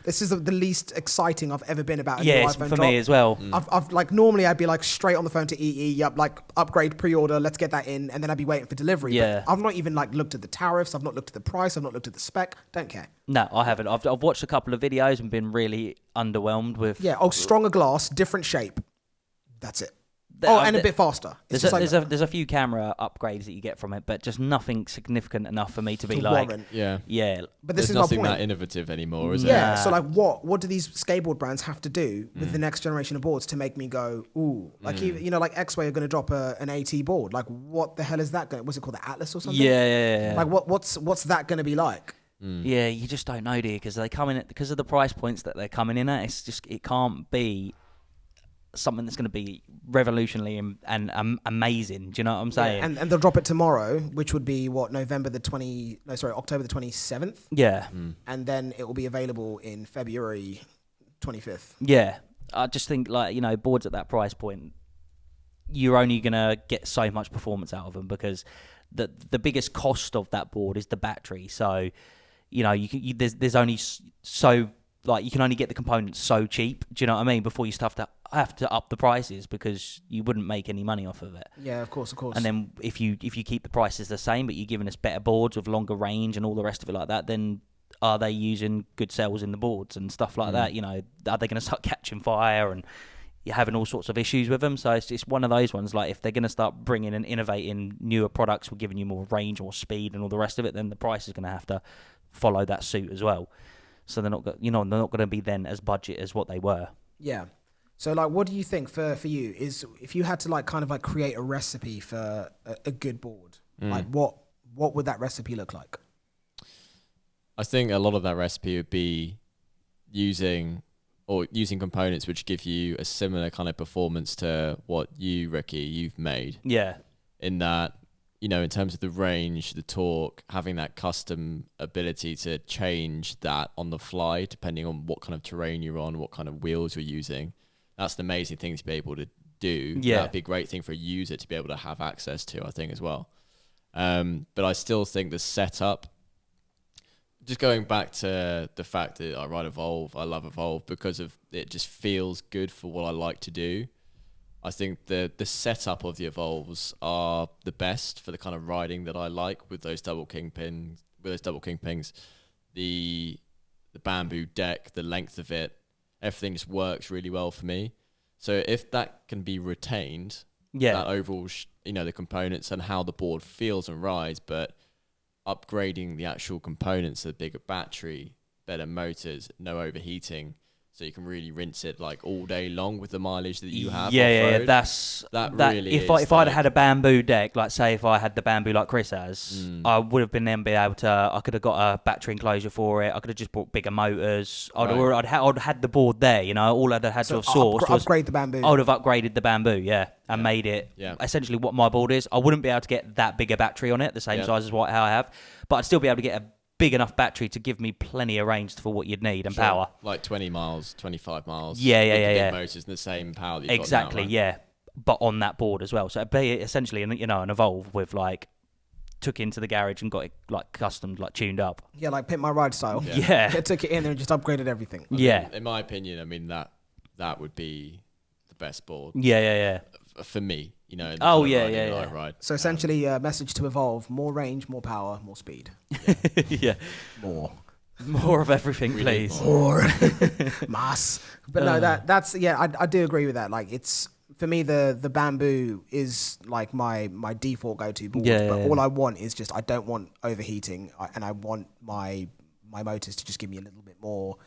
This is the least exciting I've ever been about a new Yeah, iPhone for drop. me as well. I've like normally I'd be like straight on the phone to EE, yep, like upgrade, pre-order, let's get that in, and then I'd be waiting for delivery. Yeah. But I've not even like looked at the tariffs, I've not looked at the price, I've not looked at the spec. Don't care. No, I haven't. I've watched a couple of videos and been really underwhelmed with. Yeah. Oh, stronger glass, different shape. That's it. And a bit faster. It's There's a few camera upgrades that you get from it, but just nothing significant enough for me to be like, warrant. yeah. But this There's is my nothing point. that innovative anymore, is Yeah. it? So like, what do these skateboard brands have to do with the next generation of boards to make me go, ooh, like you know, like X-Way are going to drop an AT board. Like, what the hell is that going? What's it called, the Atlas or something? Yeah. Like, what's that going to be like? Yeah, you just don't know, do you? Because they come in because of the price points that they're coming in at. It's just it can't be something that's going to be revolutionary and amazing. Do you know what I'm saying? Yeah, and they'll drop it tomorrow, which would be October the 27th. Yeah. And then it will be available in February 25th. Yeah. I just think, like, you know, boards at that price point, you're only going to get so much performance out of them because the biggest cost of that board is the battery. So, you know, there's only so, like, you can only get the components so cheap. Do you know what I mean? Before you have to up the prices because you wouldn't make any money off of it. Yeah, of course. And then if you keep the prices the same, but you're giving us better boards with longer range and all the rest of it like that, then are they using good cells in the boards and stuff like that? You know, are they going to start catching fire and you're having all sorts of issues with them? So it's just one of those ones. Like, if they're going to start bringing and innovating newer products, we're giving you more range, more speed, and all the rest of it, then the price is going to have to follow that suit as well. So they're not going to be then as budget as what they were. Yeah. So, like, what do you think for you is if you had to, like, kind of like create a recipe for a good board, like what would that recipe look like? I think a lot of that recipe would be using components which give you a similar kind of performance to what you've made. Yeah. In that, you know, in terms of the range, the torque, having that custom ability to change that on the fly, depending on what kind of terrain you're on, what kind of wheels you're using. That's an amazing thing to be able to do. Yeah. That'd be a great thing for a user to be able to have access to, I think, as well. But I still think the setup, just going back to the fact that I ride Evolve, I love Evolve because of it just feels good for what I like to do. I think the setup of the Evolves are the best for the kind of riding that I like with those double kingpins, the bamboo deck, the length of it, everything just works really well for me. So if that can be retained, that overall, the components and how the board feels and rides, but upgrading the actual components, the bigger battery, better motors, no overheating, so you can really rinse it like all day long with the mileage that you have. Yeah, really if I'd had a bamboo deck, like say if I had the bamboo like Chris has, I would have been able to. I could have got a battery enclosure for it. I could have just bought bigger motors. I'd had the board there. You know, all I'd have had to have sourced was upgrade the bamboo. I would have upgraded the bamboo, and made it essentially what my board is. I wouldn't be able to get that bigger battery on it, the same size as what I have, but I'd still be able to get a big enough battery to give me plenty of range for what you'd need and power. Like 20 miles, 25 miles. Yeah. Big motors and the same power that you've exactly, got now, right? But on that board as well. So it'd be essentially an Evolve with like took into the garage and got it like custom, like tuned up. Yeah, like Pimp My Ride style. Yeah. I took it in there and just upgraded everything. In my opinion, I mean that would be the best board. Yeah. For me, you know. Yeah. Ride. So essentially, message to Evolve: more range, more power, more speed. Yeah. More of everything, please. More mass. But no, that's I do agree with that. Like, it's for me the bamboo is like my default go-to board. But all I want is just I don't want overheating, and I want my motors to just give me a little bit more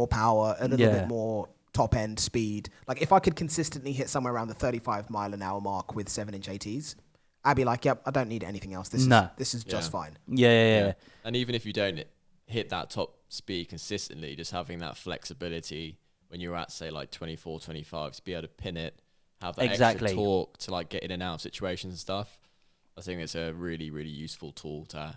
power, a little bit more top end speed. Like, if I could consistently hit somewhere around the 35 mile an hour mark with 7-inch ATs, I'd be like, yep, I don't need anything else. This is just fine. Yeah. And even if you don't hit that top speed consistently, just having that flexibility when you're at, say, like 24, 25, to be able to pin it, have that extra torque to like get in and out of situations and stuff. I think it's a really, really useful tool to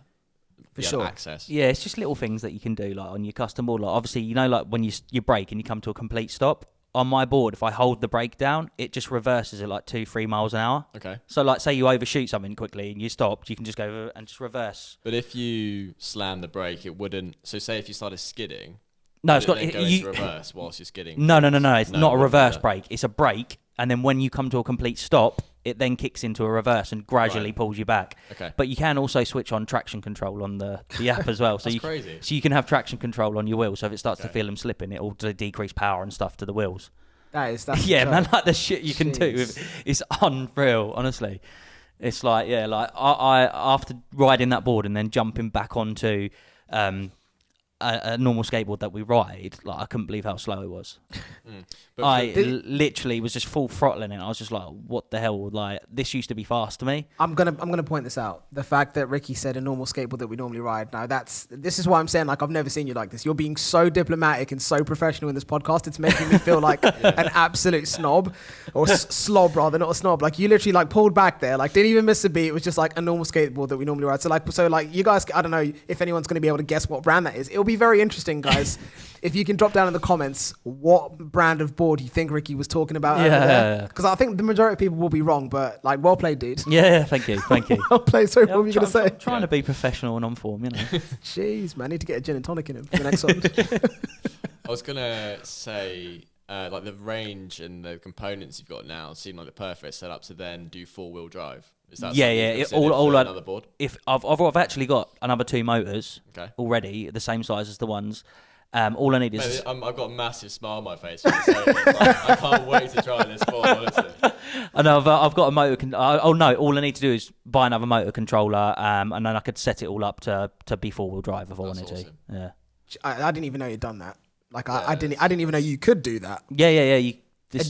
access. Yeah, it's just little things that you can do like on your custom board. Like, obviously, you know, like when you brake and you come to a complete stop, on my board, if I hold the brake down, it just reverses at like 2-3 miles an hour. Okay. So like, say you overshoot something quickly and you stopped, you can just go and just reverse. But if you slam the brake, it wouldn't. So say if you started skidding, No, it's Will got it then go into reverse whilst you're skidding. No. It's No, not a it wouldn't do reverse that. brake. It's a brake, and then when you come to a complete stop, it then kicks into a reverse and gradually Right. pulls you back. Okay. But you can also switch on traction control on the app as well. So That's you, crazy. So you can have traction control on your wheels. So if it starts to feel them slipping, it'll decrease power and stuff to the wheels. That's Yeah, a man, joke. like the shit you can do with it's unreal, honestly. It's like, yeah, like I after riding that board and then jumping back onto a normal skateboard that we ride, like I couldn't believe how slow it was. But I literally was just full throttling it. I was just like, what the hell? Like, this used to be fast to me. I'm gonna point this out. The fact that Ricky said a normal skateboard that we normally ride. Now this is why I'm saying, like, I've never seen you like this. You're being so diplomatic and so professional in this podcast. It's making me feel like an absolute snob, or slob rather, not a snob. Like, you literally like pulled back there, like didn't even miss a beat. It was just like a normal skateboard that we normally ride. So like you guys, I don't know if anyone's gonna be able to guess what brand that is. It'll be very interesting, guys. If you can drop down in the comments what brand of board you think Ricky was talking about over there. Because I think the majority of people will be wrong, but like, well played, dude. Yeah, thank you. Well played. Sorry, what were you going to say? I'm trying to be professional and on form, you know. Jeez, man, I need to get a gin and tonic in him for the next one. I was gonna say, like the range and the components you've got now seem like the perfect setup to then do 4-wheel drive. Is that another board? If I've actually got another 2 motors already, the same size as the ones. All I need is. I've got a massive smile on my face. When you say it. Like, I can't wait to try this board. Honestly. I know I've got a motor. No! All I need to do is buy another motor controller, and then I could set it all up to be 4-wheel drive if I wanted to. Yeah. I didn't even know you'd done that. Like, I didn't even know you could do that. Yeah.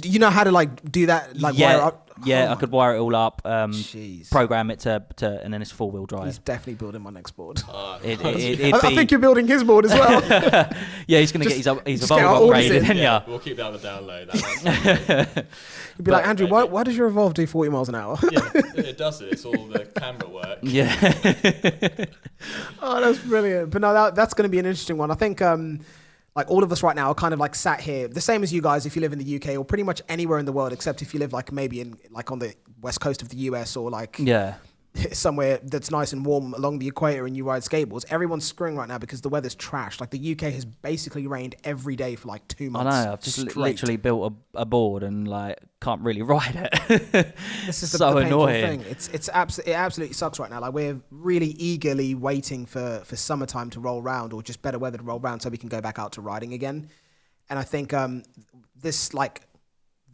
You know how to like do that? Like, yeah, wire up? I could wire it all up, Jeez. program it to, and then it's 4-wheel drive. He's definitely building my next board. I think you're building his board as well. Yeah, he's going to get his Evolve get our orders upgraded. in. Yeah, we'll keep that on the download. You'd be like, Andrew, why does your Evolve do 40 miles an hour? Yeah, it does it. It's all the camera work. Yeah. Oh, that's brilliant. But no, that's going to be an interesting one. I think like all of us right now are kind of like sat here, the same as you guys if you live in the UK or pretty much anywhere in the world, except if you live like maybe in like on the west coast of the US or like somewhere that's nice and warm along the equator and you ride skateboards. Everyone's screwing right now because the weather's trash. Like, the UK has basically rained every day for like 2 months. I know. I've just straight. literally built a board and like can't really ride it. This is so the painful annoying. thing. It absolutely sucks right now. Like, we're really eagerly waiting for summertime to roll around, or just better weather to roll around, so we can go back out to riding again. And I think this, like,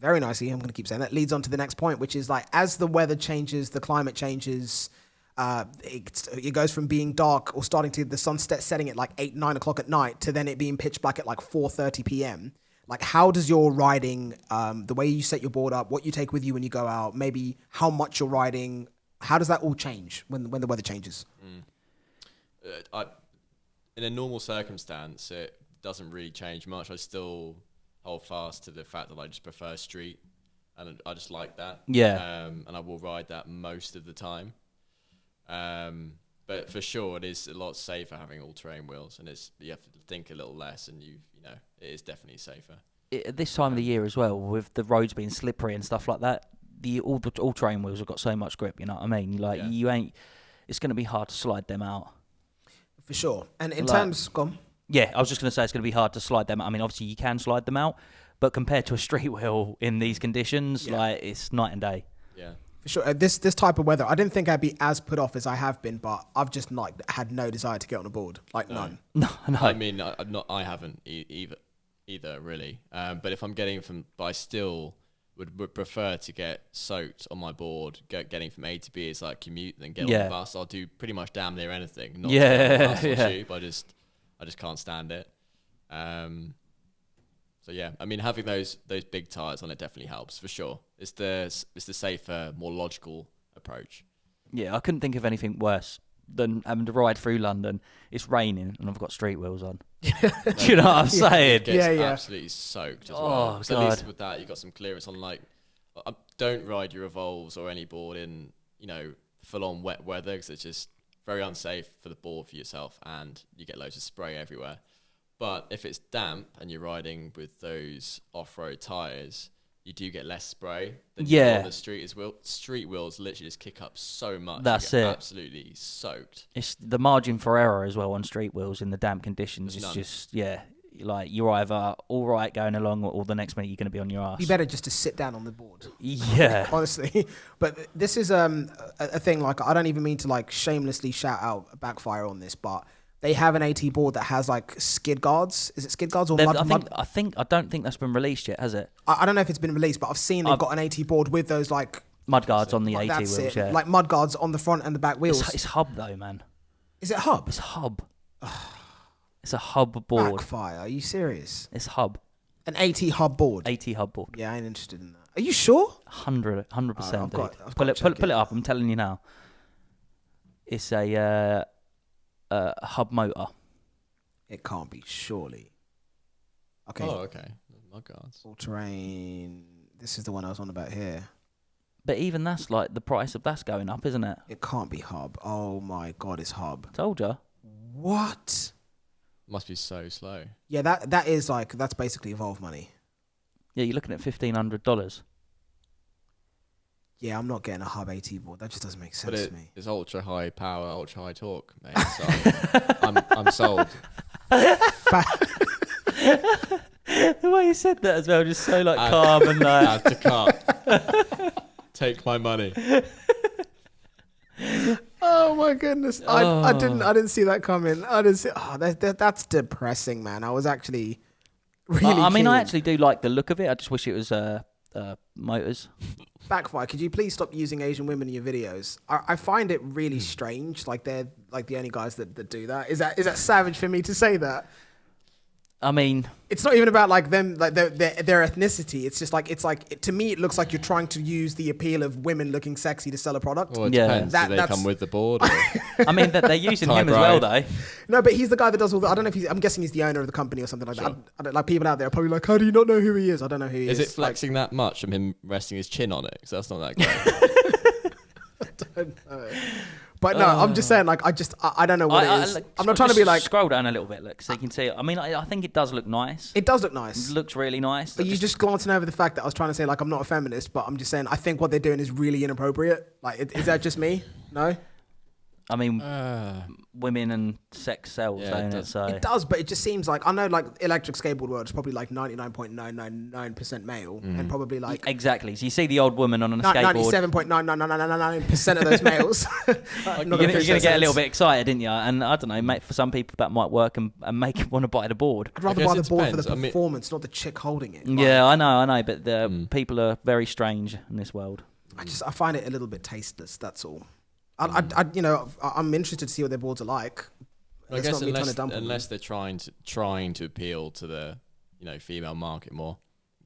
very nicely, I'm going to keep saying that, leads on to the next point, which is like, as the weather changes, the climate changes, it goes from being dark or starting to the sun setting at like 8, 9 o'clock at night to then it being pitch black at like 4:30 p.m. Like, how does your riding, the way you set your board up, what you take with you when you go out, maybe how much you're riding, how does that all change when the weather changes? In a normal circumstance, it doesn't really change much. I still hold fast to the fact that I just prefer street, and I just like that. Yeah. And I will ride that most of the time. But for sure, it is a lot safer having all-terrain wheels, and you have to think a little less, and you know it is definitely safer. At this time of the year as well, with the roads being slippery and stuff like that, the all-terrain wheels have got so much grip. You know what I mean? Like it's going to be hard to slide them out. For sure. And in terms, gone. Yeah, I was just going to say it's going to be hard to slide them out. I mean, obviously you can slide them out, but compared to a street wheel in these conditions, like, it's night and day. Yeah. For sure. This type of weather, I didn't think I'd be as put off as I have been, but I've just not had no desire to get on a board. Like, none. No. I mean, I haven't either really. But if I'm but I still would prefer to get soaked on my board. Getting from A to B is like commute, then get on the bus. I'll do pretty much damn near anything. Not to get on the bus or tube. I just can't stand it. So yeah, I mean, having those big tires on it definitely helps for sure. It's the safer, more logical approach. Yeah, I couldn't think of anything worse than having to ride through London. It's raining and I've got street wheels on. Do you know what I'm saying? It gets absolutely soaked as well. Oh, so God. at least with that, you got some clearance on. Like, don't ride your Evolves or any board in full on wet weather, because it's just very unsafe for the board, for yourself, and you get loads of spray everywhere. But if it's damp and you're riding with those off-road tyres, you do get less spray than you do on the street as well. Street wheels literally just kick up so much. That's you get it. Absolutely soaked. It's the margin for error as well on street wheels in the damp conditions. There's It's none. just, like you're either all right going along, or the next minute you're going to be on your ass. Be better just to sit down on the board. Yeah, honestly. But this is a thing. Like, I don't even mean to like shamelessly shout out Backfire on this, but they have an AT board that has like skid guards. Is it skid guards or mud? I don't think that's been released yet, has it? I don't know if it's been released, but I've seen they've got an AT board with those like mud guards on the AT that's wheels. it. Yeah, Like mud guards on the front and the back wheels. it's hub though, man. Is it hub? It's hub. It's a hub board. Backfire. Are you serious? It's hub. An AT hub board. AT hub board. Yeah, I ain't interested in that. Are you sure? 100%. I've Dude. got Pull to check it up. I'm telling you now. It's a hub motor. It can't be, surely. Okay. Oh, okay. Mud guards. All terrain. This is the one I was on about here. But even that's like the price of that's going up, isn't it? It can't be hub. Oh my god, it's hub. Told ya. What? Must be so slow. Yeah, that is like, that's basically Evolve money. Yeah, you're looking at $1,500. Yeah, I'm not getting a hub AT board. That just doesn't make sense to me. It's ultra high power, ultra high torque, mate. So I'm sold. The way you said that as well, just so like calm and like. Add to cart. Take my money. Oh my goodness! I didn't see that coming. I didn't see. Oh, that's depressing, man. I was actually really. I mean, keen. I actually do like the look of it. I just wish it was motors. Backfire, could you please stop using Asian women in your videos? I find it really strange. Like, they're like the only guys that do that. Is that savage for me to say that? I mean, it's not even about like them, like their ethnicity. It's just like to me, it looks like you're trying to use the appeal of women looking sexy to sell a product. Well, it depends. Do they come with the board? Or? I mean, they're using him as well, though. No, but he's the guy that does all the. I don't know if I'm guessing he's the owner of the company or something like that. I don't, like, people out there are probably like, how do you not know who he is? I don't know who he is. Is it flexing that much from him resting his chin on it? Because that's not that great. I don't know. But no, I'm just saying, like, I don't know what it is. I'm not trying to be like... Scroll down a little bit, look, so you can see it. I mean, I think it does look nice. It does look nice. It looks really nice. But you just glancing over the fact that I was trying to say, like, I'm not a feminist, but I'm just saying, I think what they're doing is really inappropriate. Like, is that just me? No? I mean, women and sex sells, don't it? So it does, but it just seems like, I know, like, electric skateboard world is probably like 99.999% male, and probably like exactly. So you see the old woman on a skateboard. 97.99999% of those males. You're gonna get a little bit excited, didn't you? And I don't know, mate. For some people, that might work and make you want to buy the board. I'd rather buy the board for the performance, not the chick holding it. Yeah, I know, but the people are very strange in this world. I find it a little bit tasteless. That's all. I'm interested to see what their boards are like. I guess unless they're trying to appeal to the female market more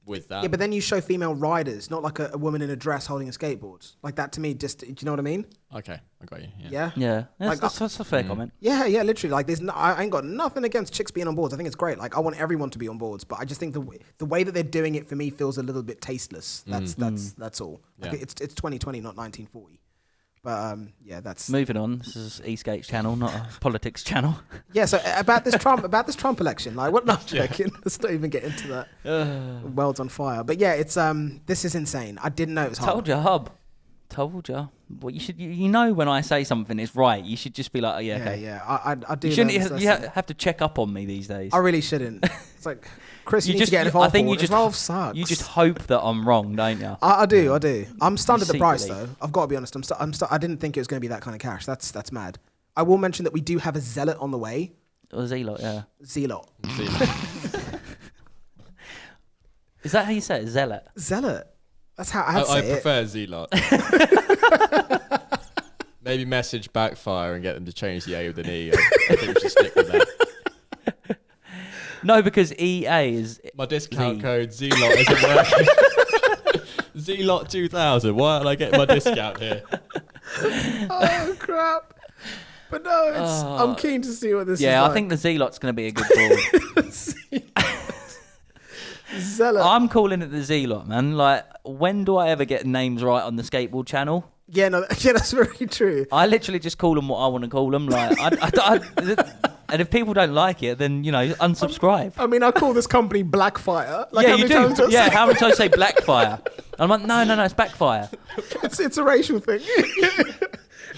with that. Yeah, but then you show female riders, not like a woman in a dress holding a skateboard. Like that to me, just, do you know what I mean? Okay, I got you. Yeah. That's a fair comment. Yeah, literally. Like, I ain't got nothing against chicks being on boards. I think it's great. Like, I want everyone to be on boards, but I just think the way that they're doing it for me feels a little bit tasteless. That's all. Like, it's 2020, not 1940. But that's moving on. This is Eskate's channel, not a politics channel. Yeah. So about this Trump election, like, what? No, I'm joking. Let's not even get into that. The world's on fire. But yeah, it's this is insane. I didn't know it was hard. Told you, hub. Told you. Well, you should. You know when I say something is right, you should just be like, oh, yeah, okay. Yeah. I do. You shouldn't. You have to check up on me these days. I really shouldn't. It's like, Chris, you need to get involved. I think Evolve sucks. You just hope that I'm wrong, don't you? I do. I'm stunned at the price, though. I've got to be honest. I didn't think it was going to be that kind of cash. That's mad. I will mention that we do have a Zealot on the way. Or Zealot, yeah. Zealot. Is that how you say it? Zealot? Zealot. That's how I'd say it. I prefer Zealot. Maybe message Backfire and get them to change the A with an E. I think we should stick with that. No, because EA is... My discount code Zealot isn't working. Zealot 2000. Why aren't I getting my discount here? Oh, crap. But no, I'm keen to see what this is like. Yeah, I think the Zealot's going to be a good board. Zealot. I'm calling it the Zealot, man. Like, when do I ever get names right on the skateboard channel? Yeah, that's very true. I literally just call them what I want to call them. Like, and if people don't like it, then, unsubscribe. I mean, I call this company Blackfire. Like, yeah, you do. Yeah, how many times I say Blackfire? I'm like, no, it's Backfire. It's a racial thing.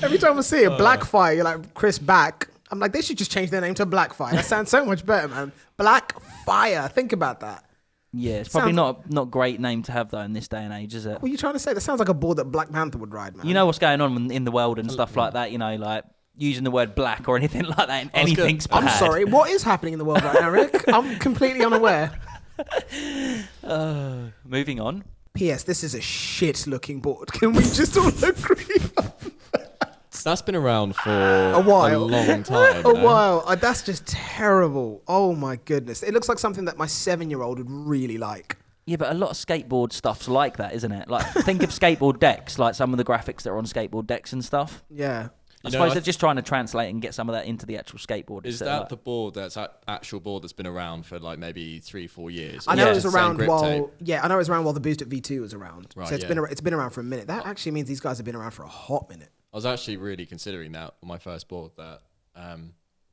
Every time I see it, Blackfire, you're like, Chris Back. I'm like, they should just change their name to Blackfire. That sounds so much better, man. Blackfire. Think about that. Yeah, it's probably not a great name to have though in this day and age, is it? What are you trying to say? That sounds like a board that Black Panther would ride, man. You know what's going on in the world and stuff like that. You know, like using the word black or anything like that. Anything's bad. I'm sorry. What is happening in the world right now, Rick? I'm completely unaware. Moving on. P.S. This is a shit-looking board. Can we just all agree? That's been around for a while. A long time. A while. That's just terrible. Oh my goodness. It looks like something that my 7-year-old would really like. Yeah, but a lot of skateboard stuff's like that, isn't it? Like, think of skateboard decks, like some of the graphics that are on skateboard decks and stuff. Yeah. I suppose they're just trying to translate and get some of that into the actual skateboard. Is that the board that's actual board that's been around for like maybe 3-4 years? I know it was around while the Boost at V2 was around. Right, so it's been around for a minute. That actually means these guys have been around for a hot minute. I was actually really considering that on my first board, that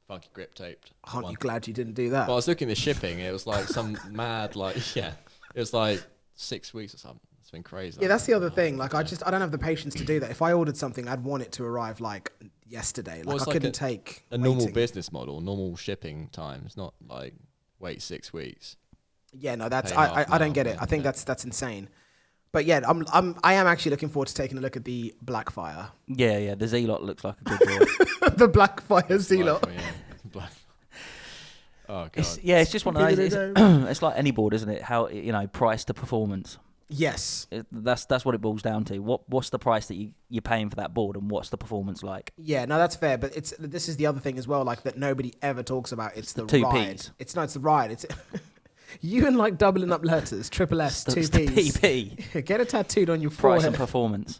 funky grip taped. Aren't you glad you didn't do that? But I was looking at the shipping. It was like some mad, it was like 6 weeks or something. It's been crazy. Yeah, that's the other thing. Like, I don't have the patience to do that. If I ordered something, I'd want it to arrive like yesterday. Like, I couldn't take a normal business model, normal shipping time. It's not like wait 6 weeks. Yeah, no, that's I don't get it. I think that's insane. But yeah, I am actually looking forward to taking a look at the Blackfire. Yeah, the Z-Lot looks like a good board. The Blackfire Z-Lot. Oh god. It's just one of those. It's like any board, isn't it? How price to performance. Yes. That's what it boils down to. What's the price that you're paying for that board, and what's the performance like? Yeah, no, that's fair. But this is the other thing as well, like that nobody ever talks about. It's the ride. It's the ride. It's you and like doubling up letters, triple S, 2 Ps. PP. Get it tattooed on your Price forehead. and performance.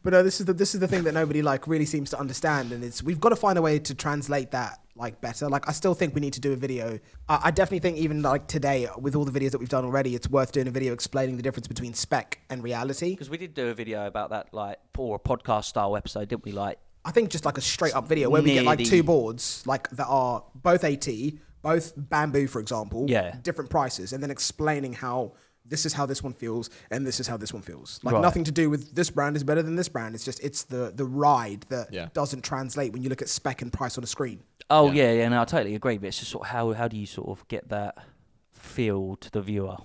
But no, this is the thing that nobody like really seems to understand, and we've got to find a way to translate that like better. Like, I still think we need to do a video. I definitely think even like today, with all the videos that we've done already, it's worth doing a video explaining the difference between spec and reality. Because we did do a video about that, like, or a podcast style episode, didn't we? Like, I think just like a straight up video where we get like 2 boards, like that are both AT, both bamboo, for example, different prices, and then explaining how this is how this one feels and this is how this one feels. Like, nothing to do with this brand is better than this brand. It's just, it's the ride that doesn't translate when you look at spec and price on a screen. Oh yeah, no, I totally agree. But it's just sort of how do you sort of get that feel to the viewer?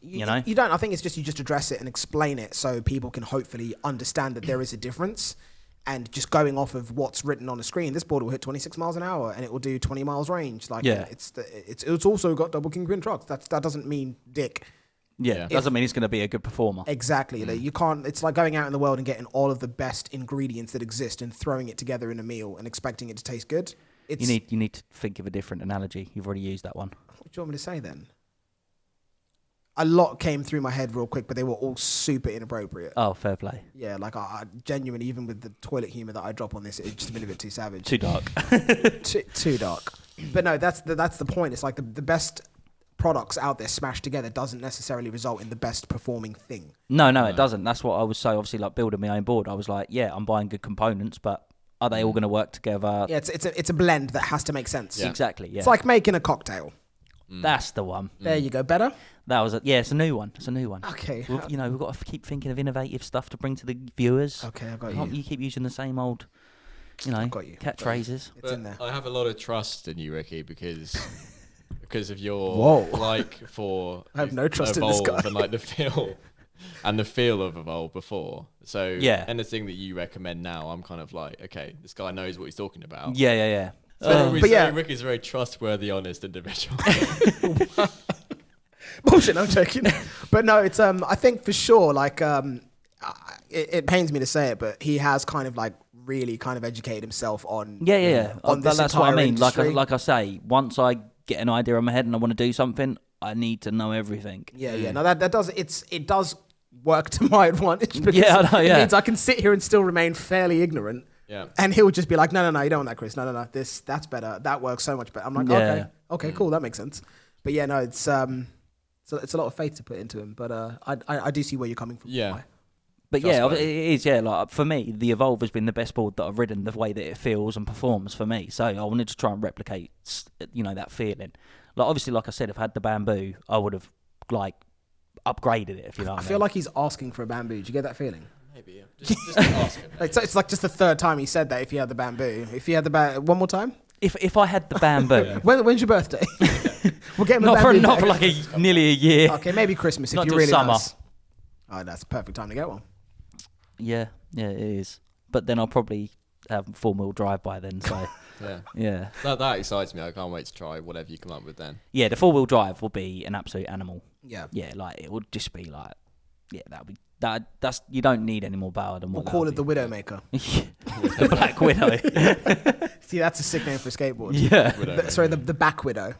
You know, you don't. I think it's just you just address it and explain it so people can hopefully understand that there is a difference. And just going off of what's written on the screen, this board will hit 26 miles an hour and it will do 20 miles range. Like, it's also got double kingpin trucks. That doesn't mean dick. Yeah, doesn't mean he's going to be a good performer. Exactly. Like, you can't. It's like going out in the world and getting all of the best ingredients that exist and throwing it together in a meal and expecting it to taste good. You need to think of a different analogy. You've already used that one. What do you want me to say then? A lot came through my head real quick, but they were all super inappropriate. Oh, fair play. Yeah, like I genuinely, even with the toilet humor that I drop on this, it's just been a bit too savage. Too dark. too dark. But no, that's the point. It's like the best products out there smashed together doesn't necessarily result in the best performing thing. No, it doesn't. That's what I was so obviously like building my own board. I was like, yeah, I'm buying good components, but are they all going to work together? Yeah, it's a blend that has to make sense. Yeah. Exactly. Yeah. It's like making a cocktail. That's the one. There you go. Better? That was it's a new one. It's a new one. Okay. We've got to keep thinking of innovative stuff to bring to the viewers. Okay, I got you. Can't you keep using the same old, catchphrases. It's in there. I have a lot of trust in you, Ricky, because of your like for I have no trust in this guy. And like the feel of Evolve before. So anything that you recommend now, I'm kind of like, okay, this guy knows what he's talking about. Yeah. Ricky's a very trustworthy, honest individual. Bullshit, I'm joking. But no, it's I think for sure, like it pains me to say it, but he has kind of like really kind of educated himself on on this that's what I mean. Industry. Like I say, once I get an idea in my head and I want to do something, I need to know everything. Yeah. No, that does it does work to my advantage. Yeah, I know. Yeah, it means I can sit here and still remain fairly ignorant. Yeah. And he'll just be like, no, you don't want that, Chris. No, that's better. That works so much better. I'm like, okay, cool, that makes sense. But yeah, no, it's a lot of faith to put into him. But I do see where you're coming from. Yeah. But yeah, it is. Yeah, like for me, the Evolve has been the best board that I've ridden. The way that it feels and performs for me. So I wanted to try and replicate, that feeling. Like obviously, like I said, if I had the bamboo, I would have like upgraded it. If you know. I feel like he's asking for a bamboo. Do you get that feeling? Maybe, yeah. Just ask him. It's like just the third time he said that. If you had the bamboo, one more time. If I had the bamboo, When's your birthday? We'll get him not for nearly a year. Okay, maybe Christmas if Not you till really summer. nice. Oh, that's the perfect time to get one. Yeah, it is. But then I'll probably have 4-wheel drive by then. So yeah. That excites me. I can't wait to try whatever you come up with then. Yeah, the 4-wheel drive will be an absolute animal. Yeah. Yeah, like it would just be like, that'll be that's you don't need any more power than what. We'll call it the Widowmaker. The Black Widow. See, that's a sick name for a skateboard. Yeah. Sorry, the Back Widow.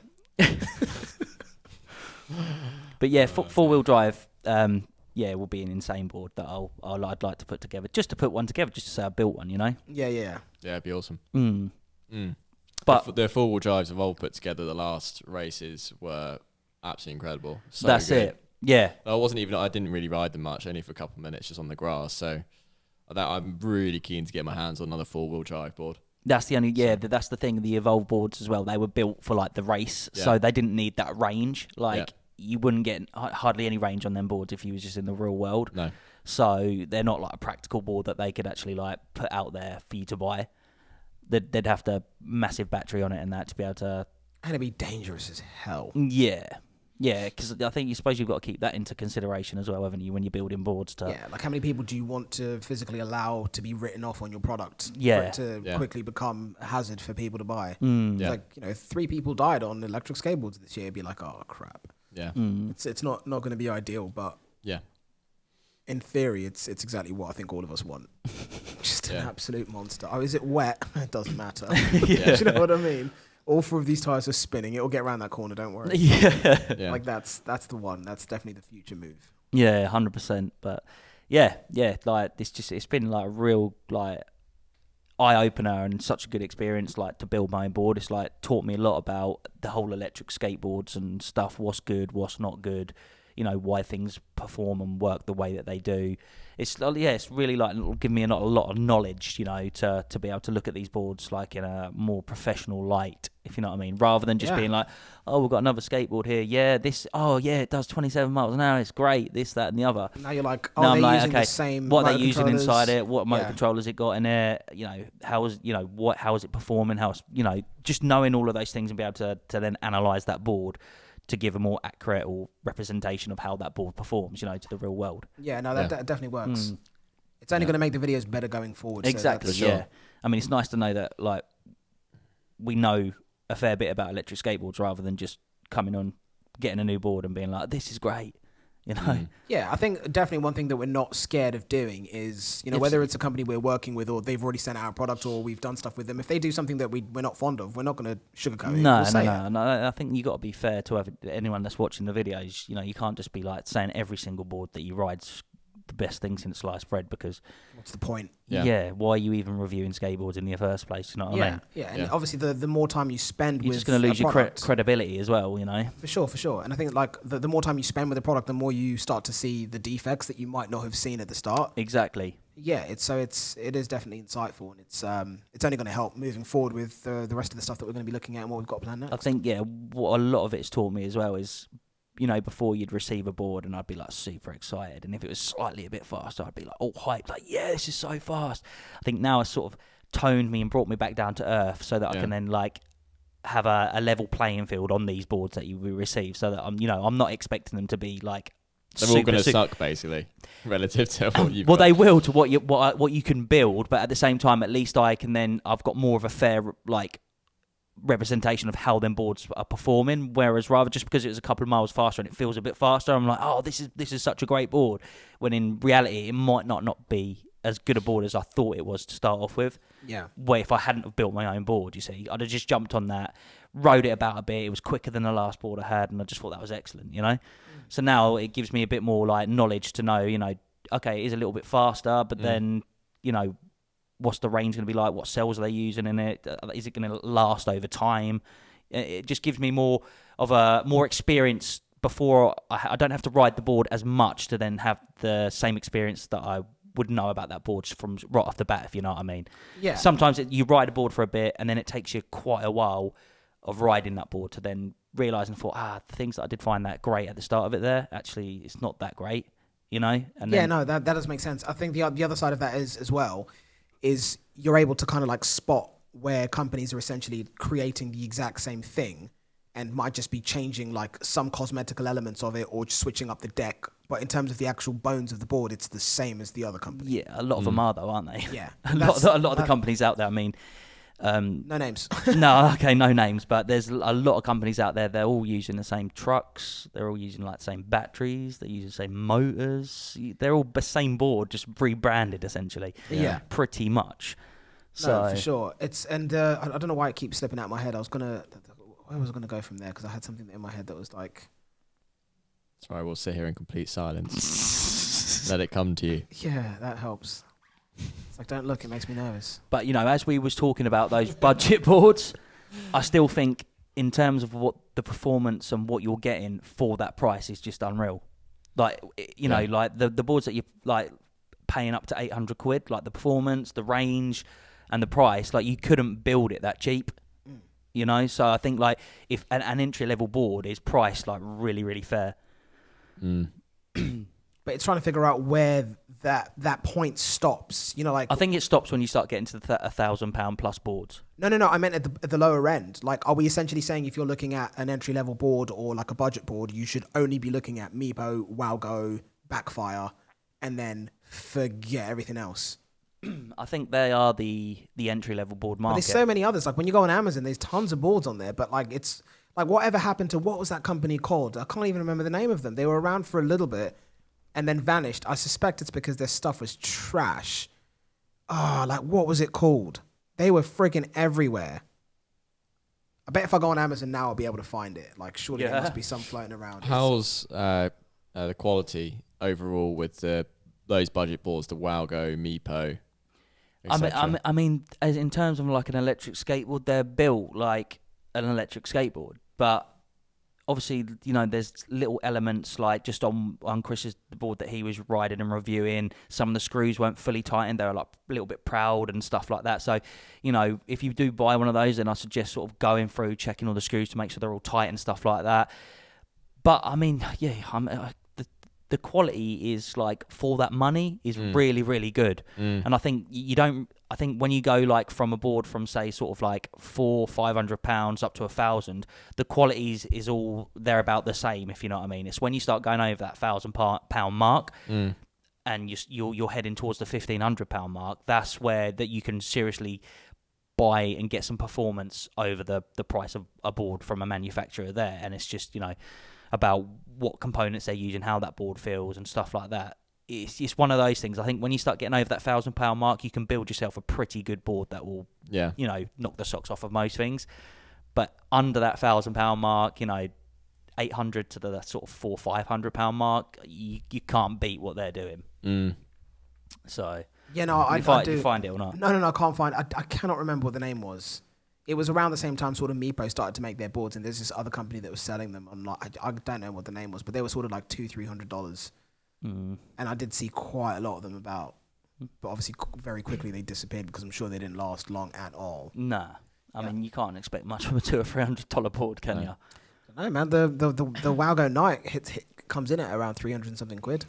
But yeah, 4-wheel drive. It will be an insane board that I'd like to put together, just to put one together, just to say I built one, you know. Yeah, it'd be awesome. But the 4-wheel drives I've all put together. The last races were absolutely incredible. So that's good. it. Yeah. I didn't really ride them much, only for a couple of minutes, just on the grass. So I'm really keen to get my hands on another 4-wheel drive board. That's the only that's the thing. The Evolve boards as well. They were built for like the race, so they didn't need that range. You wouldn't get hardly any range on them boards if you was just in the real world. No. So they're not like a practical board that they could actually like put out there for you to buy. They'd have to massive battery on it and that to be able to. And it'd be dangerous as hell. Yeah, because I think you've got to keep that into consideration as well, haven't you, when you're building boards? Like how many people do you want to physically allow to be written off on your product for it to quickly become a hazard for people to buy? Like, 3 people died on electric skateboards this year. It'd be like, oh, crap. Yeah. It's not going to be ideal, but in theory, it's exactly what I think all of us want. Just an absolute monster. Oh, is it wet? It doesn't matter. Do you know what I mean? All 4 of these tires are spinning. It'll get around that corner. Don't worry. Yeah. Like that's the one. That's definitely the future move. Yeah, 100%. But yeah. Like it's been like a real like eye opener and such a good experience. Like to build my own board, it's like taught me a lot about the whole electric skateboards and stuff. What's good, what's not good. Why things perform and work the way that they do. It's really like it'll give me a lot of knowledge, to be able to look at these boards like in a more professional light, if you know what I mean, rather than just being like, oh, we've got another skateboard here. Yeah, it does 27 miles an hour. It's great. This, that, and the other. Now you're like, they're using the same. What are motor they using controllers? inside it? What motor controllers it got in there? How is it performing? Just knowing all of those things and be able to then analyze that board to give a more accurate or representation of how that board performs, to the real world. Yeah, no, that definitely works. It's only going to make the videos better going forward. Exactly, so yeah. I mean, it's nice to know that, like, we know a fair bit about electric skateboards rather than just coming on, getting a new board and being like, this is great, Yeah, I think definitely one thing that we're not scared of doing is, whether it's a company we're working with or they've already sent out a product or we've done stuff with them, if they do something that we're not fond of, we're not going to sugarcoat it. No. I think you got to be fair to anyone that's watching the videos. You can't just be like saying every single board that you ride's the best thing since sliced bread, because what's the point? Yeah, why are you even reviewing skateboards in the first place? You know what I mean? Yeah, and obviously the more time you spend you're with just going to lose your product, credibility as well, For sure. And I think like the more time you spend with the product, the more you start to see the defects that you might not have seen at the start. Exactly. Yeah, it is definitely insightful, and it's only going to help moving forward with the rest of the stuff that we're going to be looking at and what we've got planned next. I think what a lot of it's taught me as well is, before you'd receive a board and I'd be like super excited, and if it was slightly a bit faster I'd be like all hyped, like, yeah, this is so fast. I think now it's sort of toned me and brought me back down to earth so that I can then like have a level playing field on these boards that you receive, so that I'm not expecting them to be like they're all going to suck basically relative to what you've well got. They will to what you can build, but at the same time at least I've got more of a fair like representation of how them boards are performing, whereas rather just because it was a couple of miles faster and it feels a bit faster, I'm like, oh, this is such a great board, when in reality it might not be as good a board as I thought it was to start off with. Yeah. Where if I hadn't have built my own board, you see, I'd have just jumped on that, rode it about a bit, it was quicker than the last board I had, and I just thought that was excellent, So now it gives me a bit more like knowledge to know, okay, it is a little bit faster, but then, what's the range going to be like? What cells are they using in it? Is it going to last over time? It just gives me more experience before I don't have to ride the board as much to then have the same experience that I would know about that board from right off the bat, if you know what I mean. Yeah. Sometimes you ride a board for a bit and then it takes you quite a while of riding that board to then realise and thought, the things that I did find that great at the start of it there, actually it's not that great. you know. And Yeah, then, no, that does make sense. I think the other side of that is as well is you're able to kind of like spot where companies are essentially creating the exact same thing and might just be changing like some cosmetical elements of it or just switching up the deck. But in terms of the actual bones of the board, it's the same as the other company. yeah, a lot of them are though, aren't they? Yeah. a lot of the companies out there. I mean, no names. no, okay, no names, but there's a lot of companies out there. They're all using the same trucks. They're all using like the same batteries. They use the same motors. They're all the same board, just rebranded essentially. Yeah. Pretty much. So No, for sure. It's I don't know why it keeps slipping out of my head. Where was I gonna go from there? Because I had something in my head that was like. Sorry, we'll sit here in complete silence. Let it come to you. Yeah, that helps. It's like, don't look, it makes me nervous. But, you know, as we was talking about those budget boards, I still think in terms of what the performance and what you're getting for that price is just unreal. Like, you know, like the boards that you're like paying up to 800 quid, like the performance, the range and the price, like you couldn't build it that cheap. You know, so I think like if an entry level board is priced like really, really fair. But it's trying to figure out where that point stops. You know, like I think it stops when you start getting to the £1,000 plus boards. No. I meant at the lower end. Like, are we essentially saying if you're looking at an entry level board or like a budget board, you should only be looking at Meepo, WowGo, Backfire, and then forget everything else? I think they are the entry level board market. But there's so many others. Like when you go on Amazon, there's tons of boards on there. But like it's like whatever happened to what was that company called? I can't even remember the name of them. They were around for a little bit and then vanished. I suspect it's because their stuff was trash. Like what was it called? They were freaking everywhere. I bet if I go on Amazon now, I'll be able to find it. Like surely there must be some floating around. How's the quality overall with those budget boards, the WowGo, Meepo? I mean, as in terms of like an electric skateboard, they're built like an electric skateboard. But obviously, you know, there's little elements like just on Chris's board that he was riding and reviewing. Some of the screws weren't fully tightened. They were like a little bit proud and stuff like that. So, you know, if you do buy one of those, then I suggest sort of going through, checking all the screws to make sure they're all tight and stuff like that. But I mean, yeah, the quality is like for that money is really, really good. And I think I think when you go like from a board from say sort of like £400-500 up to £1,000, the quality is all they're about the same, if you know what I mean. It's when you start going over that £1,000 mark and you're heading towards the £1,500 mark, that's where that you can seriously buy and get some performance over the price of a board from a manufacturer there. And it's just, you know, about what components they're using, how that board feels and stuff like that. It's one of those things. I think when you start getting over that £1,000 mark, you can build yourself a pretty good board that will, you know, knock the socks off of most things. But under that £1,000 mark, you know, 800 to the sort of £400-500 mark, you can't beat what they're doing. So yeah, no, I do. You find it or not? No, I can't find. I cannot remember what the name was. It was around the same time sort of Meepo started to make their boards, and there's this other company that was selling them. I don't know what the name was, but they were sort of like $200-300. And I did see quite a lot of them about, but obviously very quickly they disappeared because I'm sure they didn't last long at all. Nah, I mean you can't expect much from a $200 or $300 board, can you? No, man. The WowGo Night comes in at around 300 and something quid.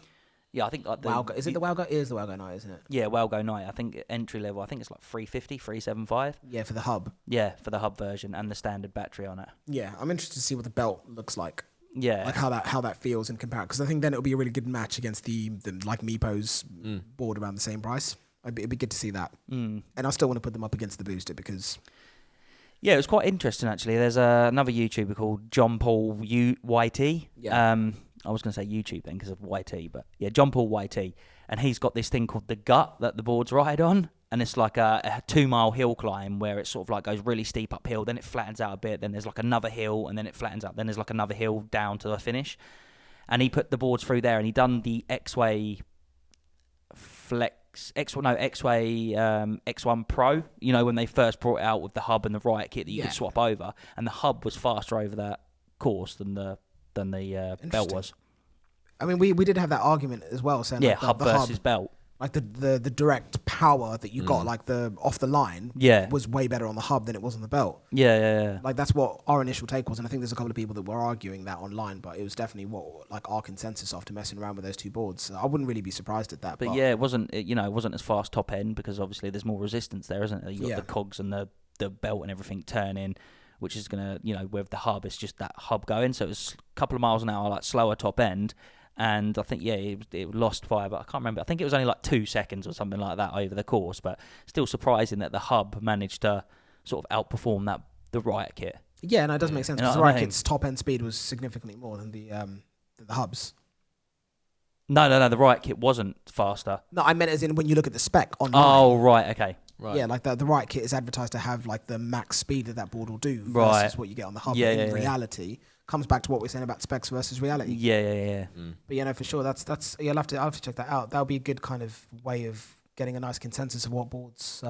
Yeah, I think like WowGo, is it the WowGo? It is the WowGo Night, isn't it? Yeah, WowGo Night. I think entry level. I think it's like 350, 375. Yeah, for the hub. Yeah, for the hub version and the standard battery on it. Yeah, I'm interested to see what the belt looks like. Yeah, like how that feels in comparison. Because I think then it'll be a really good match against the like Meepo's board around the same price. It'd be good to see that. And I still want to put them up against the Booster because. Yeah, it was quite interesting actually. There's another YouTuber called John Paul YT. Yeah. I was going to say YouTube then because of YT, but yeah, John Paul YT. And he's got this thing called the gut that the boards ride on. And it's like a 2-mile hill climb where it sort of like goes really steep uphill, then it flattens out a bit, then there's like another hill, and then it flattens out, then there's like another hill down to the finish. And he put the boards through there, and he done the X-Way X1 Pro, you know, when they first brought it out with the hub and the riot kit that you could swap over. And the hub was faster over that course than the belt was. I mean, we did have that argument as well, saying hub versus belt. Like the direct power that you got, like the off the line, was way better on the hub than it was on the belt. Yeah. Like that's what our initial take was, and I think there's a couple of people that were arguing that online, but it was definitely what like our consensus after messing around with those two boards. So I wouldn't really be surprised at that. But yeah, it wasn't as fast top end because obviously there's more resistance there, isn't there? You got the cogs and the belt and everything turning, which is gonna with the hub, it's just that hub going. So it was a couple of miles an hour, like slower top end. And I think, it lost by, but I can't remember. I think it was only like 2 seconds or something like that over the course. But still surprising that the hub managed to sort of outperform the Riot kit. Yeah, no, it does make sense because the Riot kit's top end speed was significantly more than the hubs. No, the Riot kit wasn't faster. No, I meant as in when you look at the spec online. Oh, right, okay. Right. Yeah, like the Riot kit is advertised to have like the max speed that board will do versus what you get on the hub. Yeah, in reality, comes back to what we're saying about specs versus reality. Yeah. But no, for sure, that's I'll have to check that out. That'll be a good kind of way of getting a nice consensus of what board's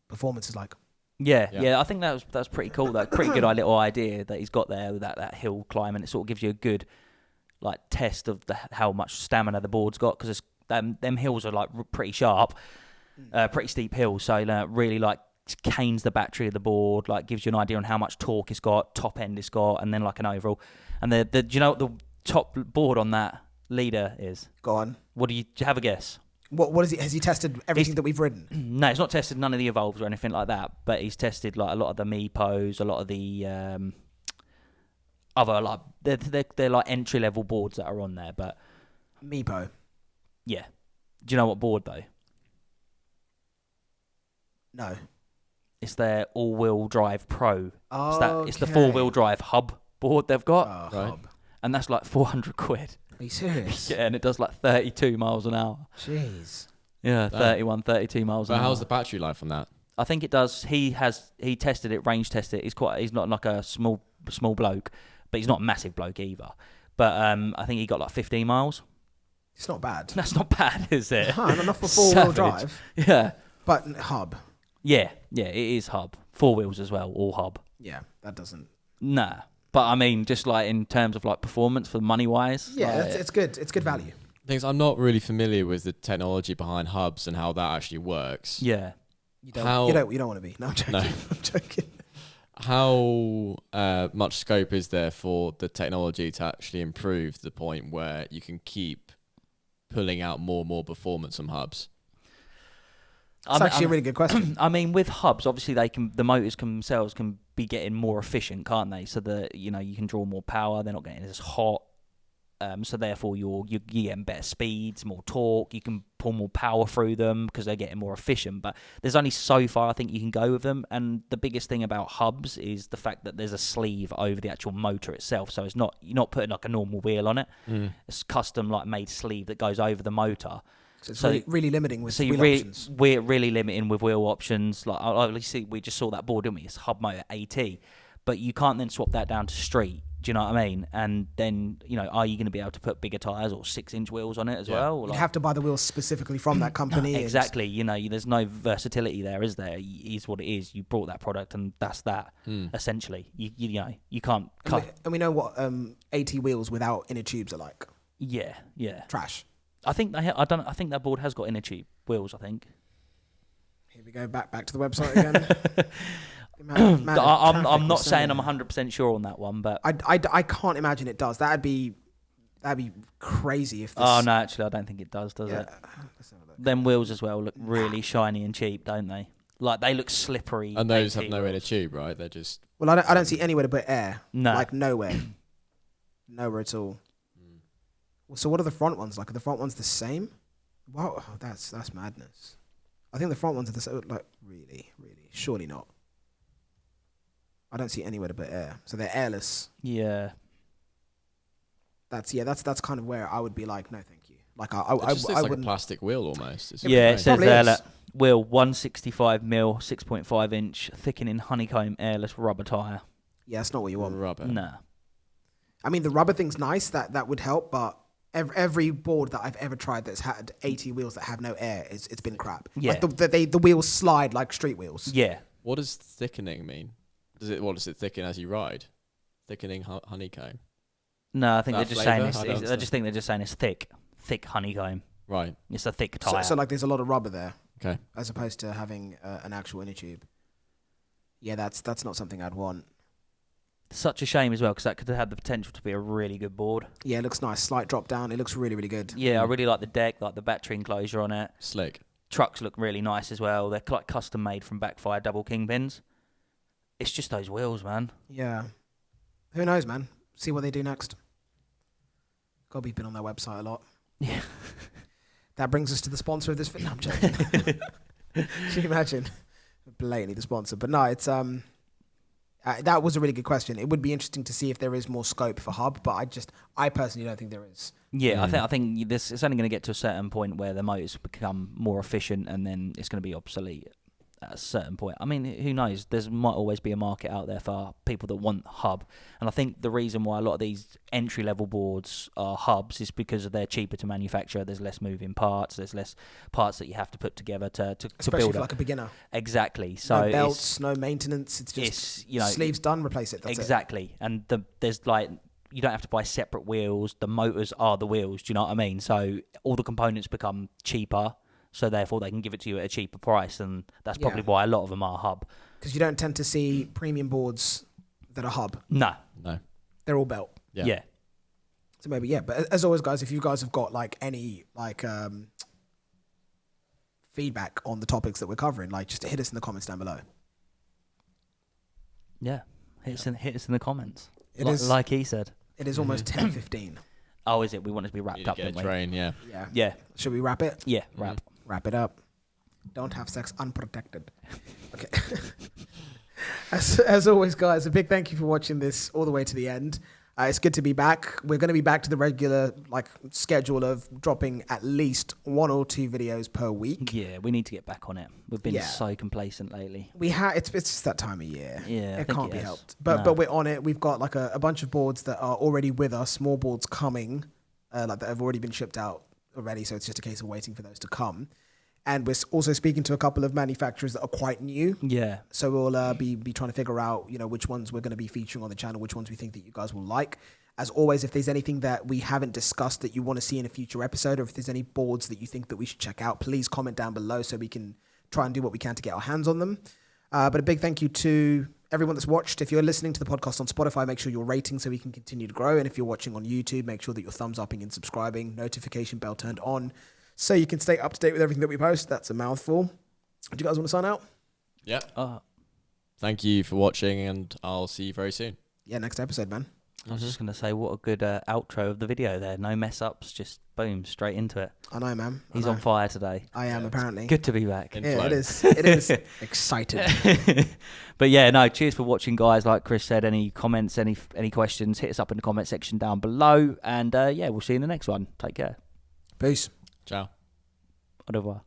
performance is like. Yeah. I think that's pretty cool. That pretty good little idea that he's got there with that hill climb, and it sort of gives you a good like test of how much stamina the board's got because them hills are like pretty sharp. Pretty steep hills, so really like canes the battery of the board, like gives you an idea on how much torque it's got, top end it's got, and then like an overall. And do you know what the top board on that leader is? Go on. Do you have a guess? What is it? Has he tested everything that we've ridden? No, he's not tested none of the Evolves or anything like that, but he's tested like a lot of the Mepos, a lot of the other like they're like entry level boards that are on there. But Mepo. Yeah. Do you know what board though? No. It's their all-wheel drive Pro. Oh, it's the four-wheel drive hub board they've got. Hub. And that's like 400 quid. Are you serious? Yeah, and it does like 32 miles an hour. Jeez. Yeah, 31, 32 miles an hour. But how's the battery life on that? I think it does. He tested it, range tested it. He's not like a small bloke, but he's not a massive bloke either. But I think he got like 15 miles. It's not bad. That's not bad, is it? Not enough for four-wheel drive. Yeah. But hub. Yeah, it is hub. 4 wheels as well, all hub. Yeah, that doesn't... Nah. But I mean, just like in terms of like performance for money-wise. Yeah, it's good. It's good value. Things I'm not really familiar with the technology behind hubs and how that actually works. Yeah. You don't want to be. No, I'm joking. No. I'm joking. How much scope is there for the technology to actually improve to the point where you can keep pulling out more and more performance from hubs? It's actually a really good question. I mean, with hubs, obviously the motors themselves can be getting more efficient, can't they? So that you can draw more power. They're not getting as hot. So therefore, you're getting better speeds, more torque. You can pull more power through them because they're getting more efficient. But there's only so far I think you can go with them. And the biggest thing about hubs is the fact that there's a sleeve over the actual motor itself. So you're not putting like a normal wheel on it. It's custom like made sleeve that goes over the motor. So it's really limiting with wheel options. We're really limiting with wheel options. Like obviously we just saw that board, didn't we? It's hub motor AT, but you can't then swap that down to street. Do you know what I mean? And then are you going to be able to put bigger tires or 6-inch wheels on it as well? You'd have to buy the wheels specifically from that company. Exactly. There's no versatility there, is there? It is what it is. You brought that product, and that's that. Essentially, you can't cut. And we know what AT wheels without inner tubes are like. Yeah. Trash. I think I think that board has got inner tube wheels. I think. Here we go back to the website again. I'm not saying I'm 100% sure on that one, but I can't imagine it does. That'd be crazy if this... Oh no, actually I don't think it does it? Them wheels as well look really shiny and cheap, don't they? Like they look slippery. And those have no inner tube, right? They're just... Well, I don't see anywhere to put air. No. Like nowhere. Nowhere at all. So what are the front ones like? Are the front ones the same? Wow, that's madness. I think the front ones are the same. Like really, surely not. I don't see anywhere to put air, so they're airless. Yeah. That's kind of where I would be like, no, thank you. Like I looks like wouldn't. a plastic wheel almost. It says there is. wheel 165 mil, 6.5 inch, thickening honeycomb airless rubber tire. Yeah, that's not what you want. Rubber. Nah. I mean, the rubber thing's nice. That would help, but. Every board that I've ever tried that's had 80 wheels that have no air, it's been crap. Yeah. Like the wheels slide like street wheels. Yeah. What does thickening mean? What does it thicken as you ride? Thickening honeycomb. No, I think That they're just flavour? saying they're just saying it's thick honeycomb. Right. It's a thick tyre. So like there's a lot of rubber there. Okay. As opposed to having an actual inner tube. Yeah, that's not something I'd want. Such a shame as well, because that could have had the potential to be a really good board. Yeah, it looks nice. Slight drop down. It looks really, really good. Yeah, I really like the deck, like the battery enclosure on it. Slick. Trucks look really nice as well. They're like custom made from backfire double kingpins. It's just those wheels, man. Yeah. Who knows, man? See what they do next. God, we've been on their website a lot. Yeah. That brings us to the sponsor of this video. No, I'm joking. Can you imagine? Blatantly the sponsor. But no, it's that was a really good question. It would be interesting to see if there is more scope for hub, but I personally don't think there is. Yeah, I think this it's only going to get to a certain point where the motors become more efficient, and then it's going to be obsolete at a certain point. I mean, who knows? There might always be a market out there for people that want hub, and I think the reason why a lot of these entry level boards are hubs is because they're cheaper to manufacture. There's less moving parts. There's less parts that you have to put together to Especially build for up. like a beginner. Exactly. So no belts, no maintenance. It's just sleeves done, replace it. That's exactly. it. And there's like, you don't have to buy separate wheels. The motors are the wheels. Do you know what I mean? So all the components become cheaper. So therefore, they can give it to you at a cheaper price, and that's probably why a lot of them are hub. Because you don't tend to see premium boards that are hub. No. They're all belt. Yeah. So maybe, yeah. But as always, guys, if you guys have got like any feedback on the topics that we're covering, like just hit us in the comments down below. Yeah. Hit us in the comments. It is like he said. It is almost 10:15. Oh, is it? We want it to be wrapped up, don't we? Train, yeah. Yeah. Should we wrap it? Yeah, wrap. Wrap it up. Don't have sex unprotected. Okay. As always, guys, a big thank you for watching this all the way to the end. It's good to be back. We're going to be back to the regular schedule of dropping at least 1 or 2 videos per week. Yeah, we need to get back on it. We've been so complacent lately. It's just that time of year. Yeah, it can't be helped. But we're on it. We've got like a bunch of boards that are already with us. More boards coming, that have already been shipped out already. So it's just a case of waiting for those to come. And we're also speaking to a couple of manufacturers that are quite new. Yeah. So we'll be trying to figure out, which ones we're going to be featuring on the channel, which ones we think that you guys will like. As always, if there's anything that we haven't discussed that you want to see in a future episode, or if there's any boards that you think that we should check out, please comment down below so we can try and do what we can to get our hands on them. But a big thank you to everyone that's watched. If you're listening to the podcast on Spotify, make sure you're rating so we can continue to grow. And if you're watching on YouTube, make sure that you're thumbs upping and subscribing, notification bell turned on, so you can stay up to date with everything that we post. That's a mouthful. Do you guys want to sign out? Yeah. Thank you for watching, and I'll see you very soon. Yeah, next episode, man. I was just going to say, what a good outro of the video there. No mess ups, just boom, straight into it. I know, man. He's on fire today. I am, apparently. Good to be back. Yeah, it is. It is exciting. But yeah, no, cheers for watching, guys. Like Chris said, any comments, any questions, hit us up in the comment section down below. And yeah, we'll see you in the next one. Take care. Peace. Ciao. Au revoir.